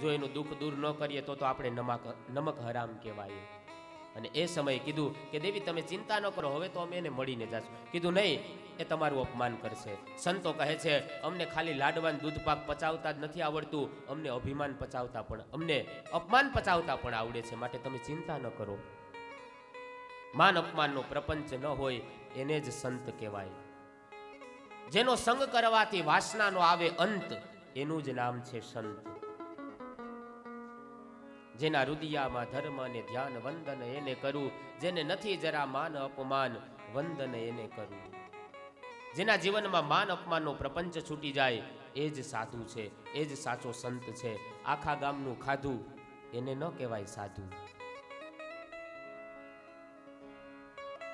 જો એનું દુઃખ દૂર ન કરીએ તો આપણે નમક હરામ કહેવાય. અને એ સમયે કીધું કે દેવી તમે ચિંતા ન કરો, હવે તો અમે એને મળીને જશું. કીધું નહીં, એ તમારું અપમાન કરશે. સંતો કહે છે અમને ખાલી લાડવાન દૂધ પાક પચાવતા જ નથી આવડતું, અમને અભિમાન પચાવતા પણ, અમને અપમાન પચાવતા પણ આવડે છે, માટે તમે ચિંતા ન કરો. માન અપમાનનો પ્રપંચ ન હોય એને જ સંત કહેવાય. જેનો સંગ કરવાથી વાસનાનો આવે અંત, એનું જ નામ છે સંત. જેના હૃદયમાં ધર્મ અને ધ્યાન, વંદન એને કરું. જેને નથી જરા માન અપમાન, વંદન એને કરું. જેના જીવનમાં માન અપમાનનો પ્રપંચ છૂટી જાય, એ જ સાધુ છે, એ જ સાચો સંત છે. આખા ગામનું ખાધું એને ન કહેવાય સાધુ.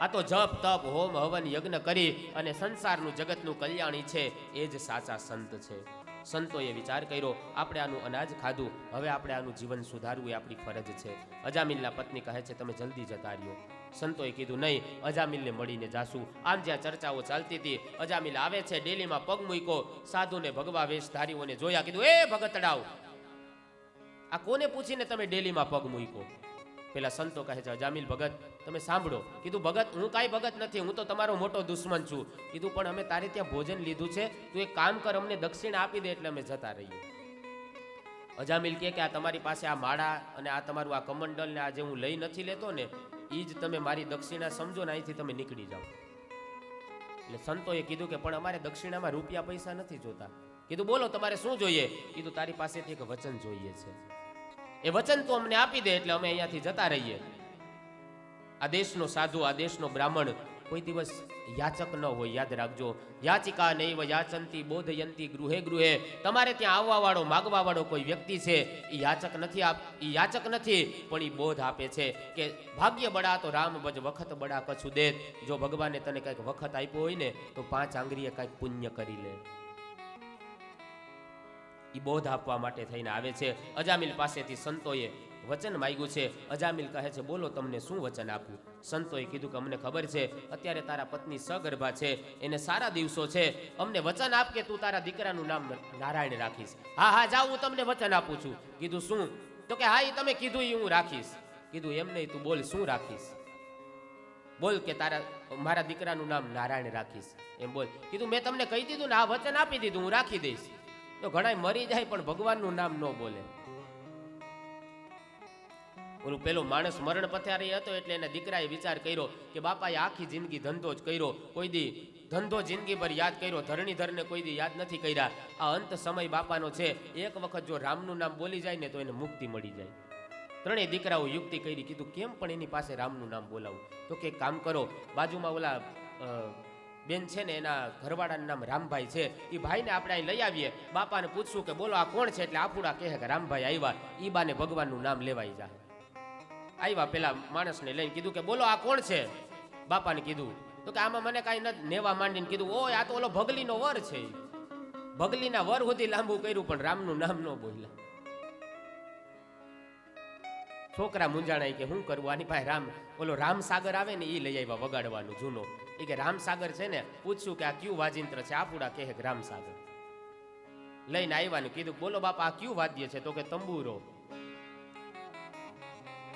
આ તો જપ તપ હોમ હવન યજ્ઞ કરી અને સંસારનું જગતનું કલ્યાણી છે, એ જ સાચા સંત છે. સંતોએ વિચાર કર્યો આપણે આનું અનાજ ખાધું, હવે આપણે આનું જીવન સુધારવું એ આપણી ફરજ છે. અજામિલના પત્ની કહે છે તમે જલ્દી જતા રહ્યો. સંતોએ કીધું નહીં, અજામિલને મળીને જાશું. આમ જ્યાં ચર્ચાઓ ચાલતી હતી, અજામિલ આવે છે, ડેલીમાં પગ મૂક્યો, સાધુને ભગવા વેશધારીઓને જોયા, કીધું એ ભગતડાવ, આ કોને પૂછીને તમે ડેલીમાં પગ મૂક્યો? પેલા સંતો કહે છે અજામિલ ભગત તમે સાંભળો. કીધું ભગત હું કાંઈ ભગત નથી, હું તો તમારો મોટો દુશ્મન છું. કીધું પણ અમે તારે ત્યાં ભોજન લીધું છે, તું એક કામ કર, અમને દક્ષિણા આપી દે એટલે અમે જતા રહીએ. અજામિલ કે આ તમારી પાસે આ માળા અને આ તમારું આ કમંડલ ને આ જે હું લઈ નથી લેતો ને, એ જ તમે મારી દક્ષિણા સમજો ને, અહીંથી તમે નીકળી જાઓ. એટલે સંતોએ કીધું કે પણ અમારે દક્ષિણામાં રૂપિયા પૈસા નથી જોતા. કીધું બોલો તમારે શું જોઈએ? કીધું તારી પાસેથી એક વચન જોઈએ છે, એ વચન તો અમને આપી દે એટલે અમે અહીંયાથી જતા રહીએ. આ દેશનો સાધુ, આ દેશનો બ્રાહ્મણ કોઈ દિવસ યાચક ન હોય, યાદ રાખજો. યાચિકા નૈવ યાચંતી બોધયંતી ગૃહે ગૃહે. તમારે ત્યાં આવવા વાળો, માગવા વાળો કોઈ વ્યક્તિ છે, એ યાચક નથી પણ એ બોધ આપે છે કે ભાગ્ય બડા તો રામ ભજ, વખત બડા કછું દેત. જો ભગવાને તને કંઈક વખત આપ્યો હોય ને તો 5 આંગળીએ કંઈક પુણ્ય કરી લે. એ બોધ આપવા માટે થઈને આવે છે. અજામિલ પાસેથી સંતોએ વચન માંગ્યું છે. અજામિલ કહે છે બોલો તમને શું વચન આપું? સંતોએ કીધું કે અમને ખબર છે અત્યારે તારા પત્ની સગર્ભા છે, એને સારા દિવસો છે, અમને વચન આપ કે તું તારા દીકરાનું નામ નારાયણ રાખીશ. હા હા જાઓ, હું તમને વચન આપું છું. કીધું શું? તો કે હા એ તમે કીધું એ હું રાખીશ. કીધું એમ નહીં, તું બોલ શું રાખીશ? બોલ કે મારા દીકરાનું નામ નારાયણ રાખીશ, એમ બોલ. કીધું મેં તમને કહી દીધું ને, આ વચન આપી દીધું, હું રાખી દઈશ. તો ઘણા મરી જાય પણ ભગવાનનું નામ ન બોલે. ઓલું પેલો માણસ મરણ પથારી હતો એટલે એના દીકરાએ વિચાર કર્યો કે બાપાએ આખી જિંદગી ધંધો જ કર્યો, કોઈ દી ધંધો જિંદગી ભર યાદ કર્યો, ધરણીધરને કોઈ દી યાદ નથી કર્યા. આ અંત સમય બાપાનો છે, એક વખત જો રામનું નામ બોલી જાય ને તો એને મુક્તિ મળી જાય. ત્રણેય દીકરાઓ યુક્તિ કરી, કીધું કેમ પણ એની પાસે રામનું નામ બોલાવું? તો કે કામ કરો, બાજુમાં ઓલા બેન છે ને એના ઘરવાળાનું નામ રામભાઈ છે, એ ભાઈને આપણે અહીં લઈ આવીએ, બાપાને પૂછશું કે બોલો આ કોણ છે, એટલે આપુડા કહે કે રામભાઈ આવ્યા, ઈ બાને ભગવાનનું નામ લેવાઈ જાય. આવ્યા પેલા માણસને લઈને કીધું કે બોલો આ કોણ છે? બાપાને કીધું તો કે આમાં મને કાંઈ નથી, નેવા માંડીને કીધું ઓય આ તો ઓલો ભગલીનો વર છે. ભગલીના વર સુધી લાંબુ કર્યું પણ રામનું નામ ન બોલ્યા. છોકરા મુંજાણા કે શું કરવું, આની પાસે ઓલો રામસાગર આવે ને એ લઈ આવ્યા વગાડવાનું જૂનો. એ કે રામસાગર છે ને, પૂછ્યું કે આ કયું વાજિંત્ર છે? આપુડા કહે કે રામસાગર. લઈને આવ્યાનું કીધું બોલો બાપા આ કયું વાદ્ય છે? તો કે તંબુરો.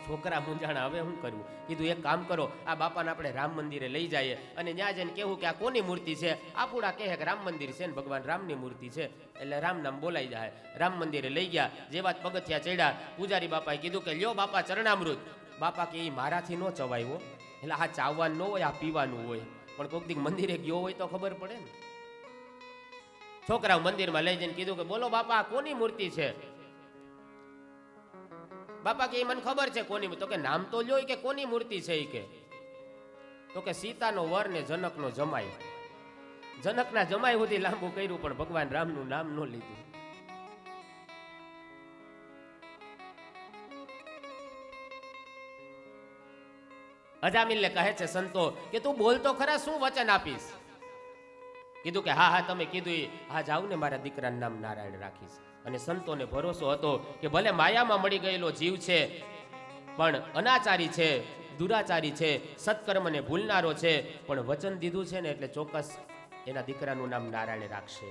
છોકરા મુંજાણા હવે શું કરવું? કીધું એક કામ કરો, આ બાપાને આપણે રામ મંદિરે લઈ જઈએ અને ત્યાં જઈને કેવું કે આ કોની મૂર્તિ છે? આપુડા કહે કે રામ મંદિર છે ને ભગવાન રામની મૂર્તિ છે, એટલે રામ નામ બોલાઈ જાય. રામ મંદિરે લઈ ગયા, જેવા પગથિયા ચડ્યા, પૂજારી બાપાએ કીધું કે લ્યો બાપા ચરણામૃત. બાપા કે એ મારાથી ન ચવાયો, એટલે આ ચાવવાનું ન હોય, આ પીવાનું હોય. પણ કોઈક દી મંદિરે ગયો હોય તો ખબર પડે ને. છોકરાઓ મંદિરમાં લઈ જઈને કીધું કે બોલો બાપા કોની મૂર્તિ છે? બાપા કે મને ખબર છે કોની, તો કે નામ તો લ્યો કે કોની મૂર્તિ છે? કે તો કે સીતાનો વર ને જનકનો જમાઈ. જનકના જમાઈ સુધી લાંબુ કર્યું પણ ભગવાન રામનું નામ ન લીધું. અજામિલને કહે છે સંતો કે તું બોલ તો ખરા, શું વચન આપીશ? કીધું કે હા હા તમે કીધું હા જાઉં ને મારા દીકરાનું નામ નારાયણ રાખીશ. અને સંતોને ભરોસો હતો કે ભલે માયામાં મળી ગયેલો જીવ છે પણ અનાચારી છે, દુરાચારી છે, સત્કર્મને ભૂલનારો છે, પણ વચન દીધું છે ને એટલે ચોક્કસ એના દીકરાનું નામ નારાયણ રાખશે.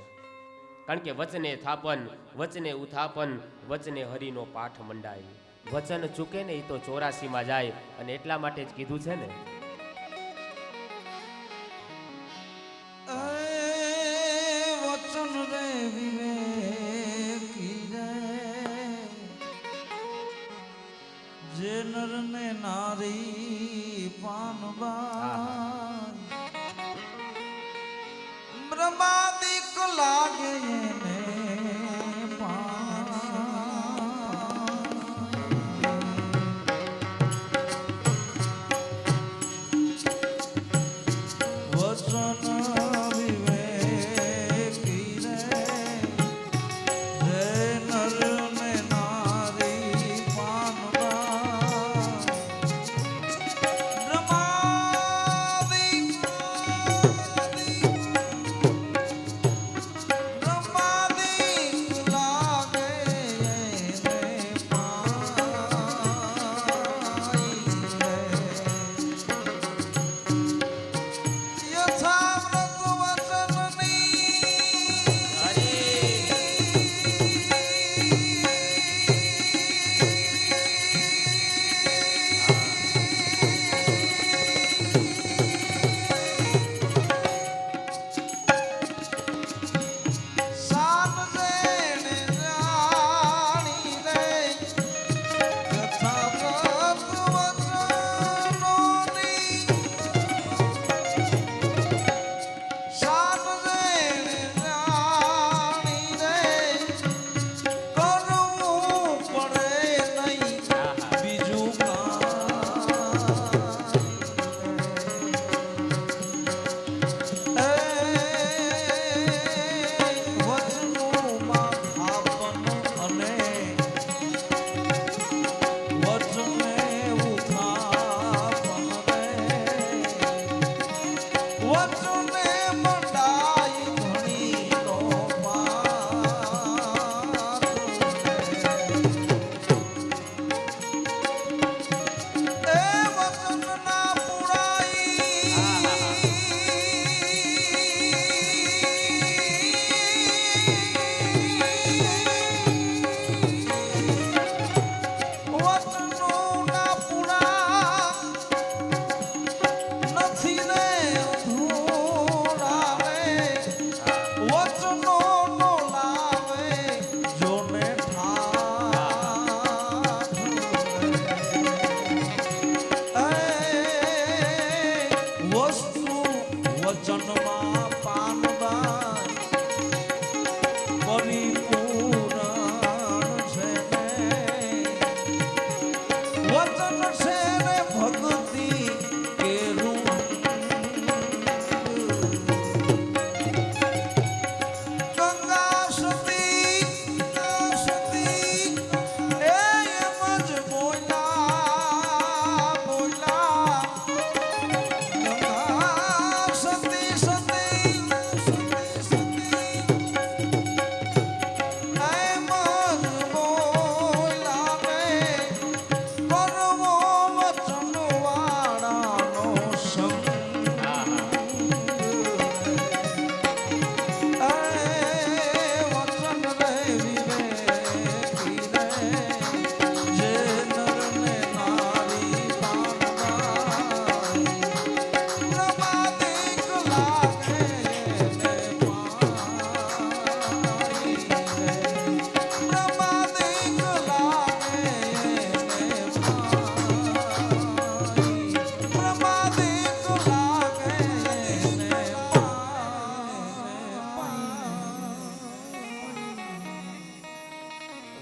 કારણ કે વચને થાપન, વચને ઉથાપન, વચને હરિનો પાઠ મંડાય. વચન ચૂકે ને એ તો 84માં જાય. અને એટલા માટે જ કીધું છે ને, વચન રે વિવેકી રે, જે નર ને નારી પાનબા બ્રહ્માદિક લાગે એને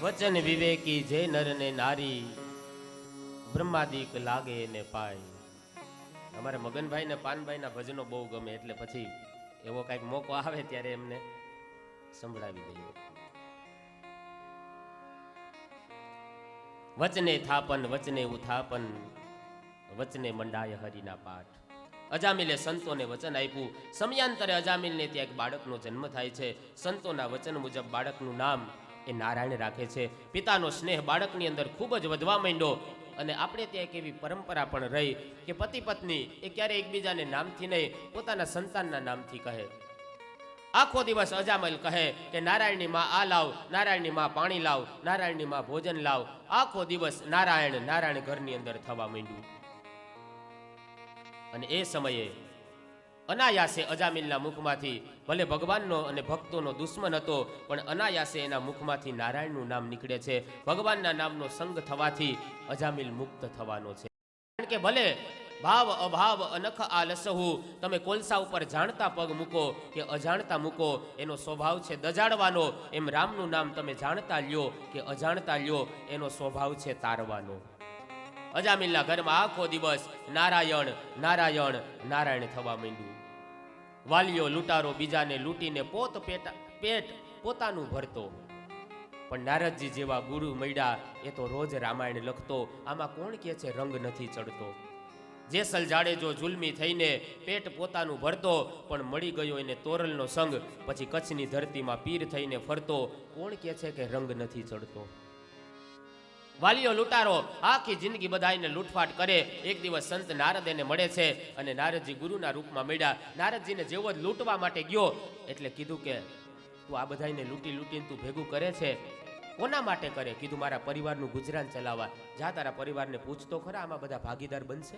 વચન વિવેકી જે નર ને નારી બ્રહ્માદિક લાગે ને પાય. અમારે મગનભાઈ ને પાનભાઈ ના ભજનો બહુ ગમે એટલે પછી એવો કઈક મોકો આવે ત્યારે એમને સંભળાવી દઈએ. વચને થાપન, વચને ઉથાપન, વચને મંડાય હરિના પાઠ. અજામિલે સંતોને વચન આપ્યું. સમયાંતરે અજામિલને ત્યાં એક બાળકનો જન્મ થાય છે. સંતોના વચન મુજબ બાળકનું નામ એ નારાયણ રાખે છે. પિતાનો સ્નેહ બાળકની અંદર ખૂબ જ વધવા માંડ્યો. અને આપણે ત્યાં એક એવી પરંપરા પણ રહી કે પતિ પત્ની એ ક્યારે એકબીજાને નામથી નહીં પોતાના સંતાનના નામથી કહે. આખો દિવસ અજામિલ કહે કે નારાયણની માં આ લાવ, નારાયણની માં પાણી લાવ, નારાયણની માં ભોજન લાવ. આખો દિવસ નારાયણ નારાયણ ઘરની અંદર થવા માંડ્યું. અને એ સમયે અનાયાસે અજામિલના મુખમાંથી, ભલે ભગવાનનો અને ભક્તોનો દુશ્મન હતો, પણ અનાયાસે એના મુખમાંથી નારાયણનું નામ નીકળે છે. ભગવાનના નામનો સંગ થવાથી અજામિલ મુક્ત થવાનો છે. કારણ કે ભલે ભાવ અભાવ અનખ આલસહુ, તમે કોલસા ઉપર જાણતા પગ મૂકો કે અજાણતા મૂકો, એનો સ્વભાવ છે દજાડવાનો. એમ રામનું નામ તમે જાણતા લ્યો કે અજાણતા લ્યો, એનો સ્વભાવ છે તારવાનો. અજામિલના ઘરમાં આખો દિવસ નારાયણ નારાયણ નારાયણ થવા માંડ્યું. વાલીઓ લૂંટારો બીજાને લૂંટીને પેટ પોતાનું ભરતો. પણ નારદજી જેવા ગુરુ મળ્યા એ તો રોજ રામાયણ લખતો. આમાં કોણ કહે છે રંગ નથી ચડતો? જેસલ જાડેજો જુલમી થઈને પેટ પોતાનું ભરતો, પણ મળી ગયો એને તોરલનો સંગ, પછી કચ્છની ધરતીમાં પીર થઈને ફરતો. કોણ કહે છે કે રંગ નથી ચડતો? વાલીઓ લૂંટારો આખી જિંદગી બધાને લૂંટફાટ કરે. એક દિવસ સંત નારદ એને મળે છે અને નારદજી ગુરુના રૂપમાં મળ્યા. નારદજીને જેવો જ લૂંટવા માટે ગયો એટલે કીધું કે તું આ બધાને લૂંટીને તું ભેગું કરે છે, કોના માટે કરે? કીધું મારા પરિવારનું ગુજરાન ચલાવવા. જા તારા પરિવારને પૂછતો ખરા, આમાં બધા ભાગીદાર બનશે?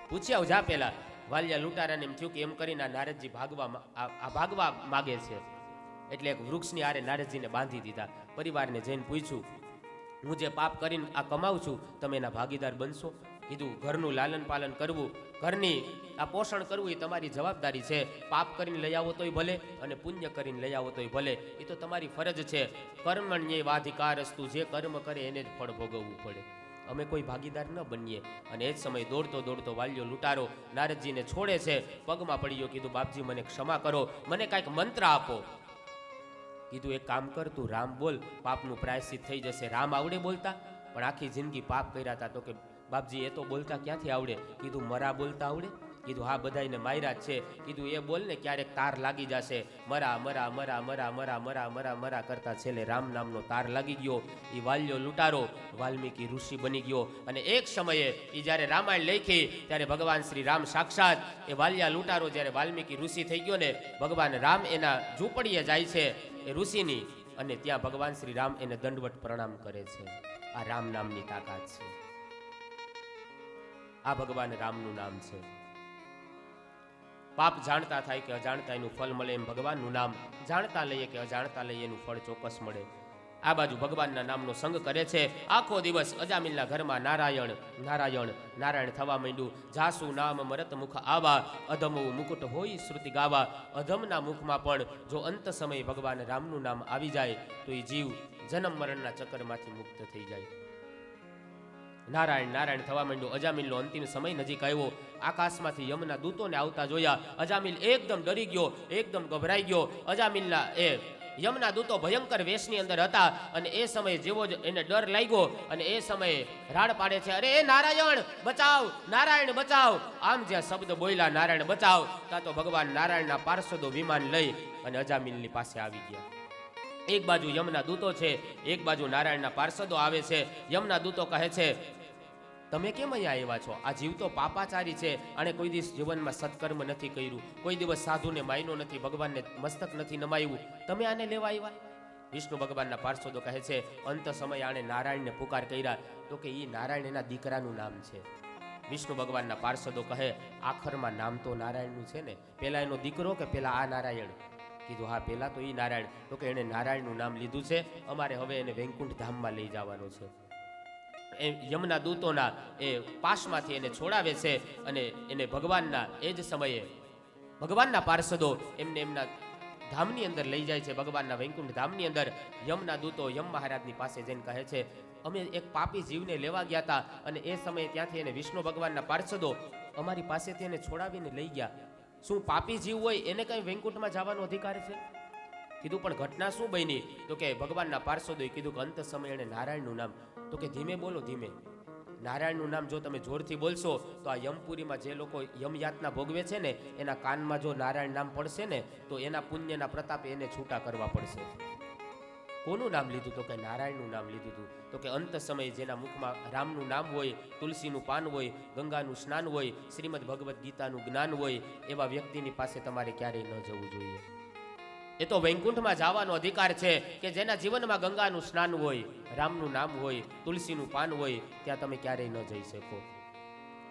પૂછી આવ જા પેલા. વાલિયા લૂંટારાને એમ થયું કે એમ કરીને નારદજી ભાગવા માગે છે. એટલે એક વૃક્ષની આરે નારદજીને બાંધી દીધા. પરિવારને જઈને પૂછ્યું, હું જે પાપ કરીને આ કમાઉં છું, તમે એના ભાગીદાર બનશો? કીધું ઘરનું લાલન પાલન કરવું, ઘરની આ પોષણ કરવું એ તમારી જવાબદારી છે. પાપ કરીને લઈ આવો તોય ભલે અને પુણ્ય કરીને લઈ આવો તોય ભલે, એ તો તમારી ફરજ છે. કર્મણ્યે વાધિકારસ્તુ, જે કર્મ કરે એને જ ફળ ભોગવવું પડે. અમે કોઈ ભાગીદાર ન બનીએ. અને એ જ સમય દોડતો વાલ્યો લૂંટારો નારદજીને છોડે છે, પગમાં પડી ગયો. કીધું બાપજી મને ક્ષમા કરો, મને કાંઈક મંત્ર આપો. કીધું એક કામ કર, તું રામ બોલ, પાપનું પ્રાયશ્ચિત થઈ જશે. રામ આવડે બોલતા? પણ આખી જિંદગી પાપ કર્યા હતા. તો કે બાપજી એ તો બોલતા ક્યાંથી આવડે? કીધું મરા બોલતા આવડે? કીધું હા બધાને માર્યા જ છે. કીધું એ બોલ ને, ક્યારેક તાર લાગી જશે. મરા મરા મરા મરા મરા મરા મરા મરા કરતા છેલ્લે રામ નામનો તાર લાગી ગયો. એ વાલ્યો લૂંટારો વાલ્મીકી ઋષિ બની ગયો. અને એક સમયે એ જ્યારે રામાયણ લખી ત્યારે ભગવાન શ્રી રામ સાક્ષાત એ વાલિયા લૂંટારો જ્યારે વાલ્મીકી ઋષિ થઈ ગયો ને, ભગવાન રામ એના ઝૂંપડીએ જાય છે એ ઋષિની, અને ત્યાં ભગવાન શ્રી રામ એને દંડવટ પ્રણામ કરે છે. આ રામ નામની તાકાત છે. આ ભગવાન રામનું નામ છે. પાપ જાણતા થાય કે અજાણતા એનું ફળ મળે, એમ ભગવાનનું નામ જાણતા લઈએ કે અજાણતા લઈએ એનું ફળ ચોક્કસ મળે. આ બાજુ ભગવાનના નામનો સંગ કરે છે. આખો દિવસ અજામિલના ઘરમાં નારાયણ નારાયણ નારાયણ થવા માંડ્યું. જાસુ નામ મરત મુખ આવા, અધમવું મુકુટ હોય શ્રુતિ ગાવા. અધમના મુખમાં પણ જો અંત સમયે ભગવાન રામનું નામ આવી જાય તો એ જીવ જન્મ મરણના ચક્કરમાંથી મુક્ત થઈ જાય. નારાયણ નારાયણ થવા માંડ્યું. અજામિલનો અંતિમ સમય નજીક આવ્યો. આકાશમાંથી યમના દૂતોને આવતા જોયા. અજામિલ એકદમ ડરી ગયો, એકદમ ગભરાઈ ગયો. અજામિલના એ યમના દૂતો ભયંકર વેશની અંદર હતા. અને એ સમયે જેવો જ એને ડર લાગ્યો અને એ સમયે રાડ પાડે છે, અરે એ નારાયણ બચાવ, નારાયણ બચાવ. આમ જ્યાં શબ્દ બોલ્યા નારાયણ બચાવ, ત્યાં તો ભગવાન નારાયણના પાર્ષદો વિમાન લઈ અને અજામિલની પાસે આવી ગયા. એક બાજુ યમના દૂતો છે, એક બાજુ નારાયણના પાર્ષદો આવે છે. યમના દૂતો કહે છે, તમે કેમ અહીંયા આવ્યા છો? આ જીવ તો પાપાચારી છે, આણે કોઈ દિવસ જીવનમાં સત્કર્મ નથી કર્યું, કોઈ દિવસ સાધુને માયનો નથી, ભગવાનને મસ્તક નથી નમાવ્યું, તમે આને લેવા આવ્યા? વિષ્ણુ ભગવાનના પાર્ષદો કહે છે, અંત સમયે આણે નારાયણને પુકાર કર્યા. તો કે એ નારાયણ એના દીકરાનું નામ છે. વિષ્ણુ ભગવાનના પાર્ષદો કહે, આખરમાં નામ તો નારાયણનું છે ને, પેલા એનો દીકરો કે પેલા આ નારાયણ? કીધું હા પેલા તો એ નારાયણ. તો કે એને નારાયણનું નામ લીધું છે, અમારે હવે એને વૈકુંઠ ધામમાં લઈ જવાનો છે. એ યમના દૂતોના એ પાશમાંથી એને છોડાવે છે અને એને ભગવાનના એ જ સમયે ભગવાનના પાર્ષદો એમને એમના ધામની અંદર લઈ જાય છે. ભગવાનના વૈકુંઠ ધામની અંદર યમના દૂતો યમ મહારાજની પાસે જઈને કહે છે, અમે એક પાપી જીવને લેવા ગયા હતા અને એ સમયે ત્યાંથી એને વિષ્ણુ ભગવાનના પાર્ષદો અમારી પાસેથી એને છોડાવીને લઈ ગયા. શું પાપી જીવ હોય એને કઈ વૈકુંઠમાં જવાનો અધિકાર છે? કીધું પણ ઘટના શું બની? તો કે ભગવાનના પાર્ષદોએ કીધું કે અંત સમયે એને નારાયણનું નામ. તો કે ધીમે બોલો, ધીમે. નારાયણનું નામ જો તમે જોરથી બોલશો તો આ યમપુરીમાં જે લોકો યમયાતના ભોગવે છે ને, એના કાનમાં જો નારાયણ નામ પડશે ને તો એના પુણ્યના પ્રતાપે એને છૂટા કરવા પડશે. કોનું નામ લીધું? તો કે નારાયણનું નામ લીધું હતું. તો કે અંત સમયે જેના મુખમાં રામનું નામ હોય, તુલસીનું પાન હોય, ગંગાનું સ્નાન હોય, શ્રીમદ ભગવદ્ ગીતાનું જ્ઞાન હોય, એવા વ્યક્તિની પાસે તમારે ક્યારેય ન જવું જોઈએ. એ તો વૈકુંઠમાં જવાનો અધિકાર છે કે જેના જીવનમાં ગંગાનું સ્નાન હોય, રામનું નામ હોય, તુલસીનું પાન હોય, ત્યાં તમે ક્યારેય ન જઈ શકો.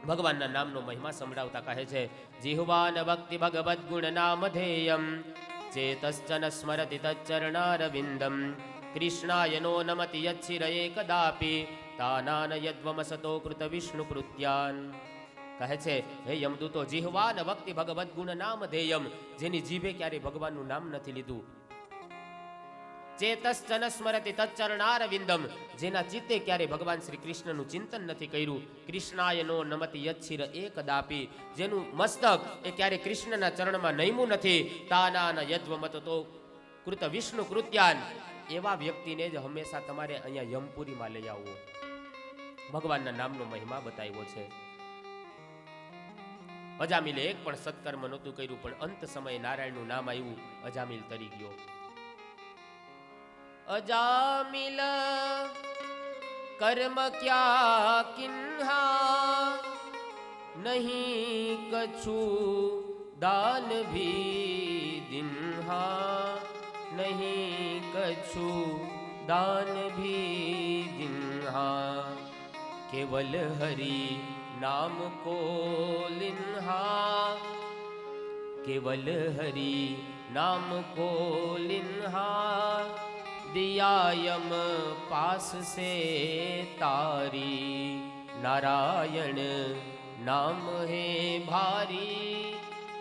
ભગવાનના નામનો મહિમા સંભળાવતા કહે છે, જીહવાન ભક્તિ ભગવદ ગુણ નામ ધેયમ ચેતશ્ચન સ્મરતિ તચ્ચરણારવિંદમ કૃષ્ણાય નો નમતિ યચ્છિરયે કદાપી તાનાન યદ્વમસતો કૃત વિષ્ણુ કૃત્યાન. કહે છે, હે યમદૂતો, જીહવાન ભક્તિ ભગવદ ગુણ નામ ધેયમ, જેની જીભે ક્યારે ભગવાનનું નામ નથી લીધું, ચેતશ્ચન સ્મરતિ તચ્ચરણારવિંદમ, જેના ચિત્તે ક્યારે ભગવાન શ્રી કૃષ્ણનું ચિંતન નથી કર્યું, કૃષ્ણાય નો નમતિ યચ્છિર એકદાપી, જેનું મસ્તક એ ક્યારે કૃષ્ણના ચરણમાં નમ્યું નથી, તાનાન યદ્વમતો કૃત વિષ્ણુ કૃત્યાન, એવા વ્યક્તિને જ હંમેશા તમારે અહીંયા યમપુરીમાં લઈ આવવો. ભગવાનના નામનો મહિમા બતાવ્યો છે. અજામિલે એક પણ સત્કર્મ નહોતું કર્યું, પણ અંત સમયે નારાયણનું નામ આવ્યું, અજામિલ તરી ગયો. અજામિલ કર્મ ક્યા કિન્હા, નહીં કछु દાન ભી દિન્હા, નહીં કछु દાન ભી દિન્હા, કેવલ હરિ नाम को लिन्हा, केवल हरि नाम को लिन्हा, दियायम पास से तारी, नारायण नाम है भारी,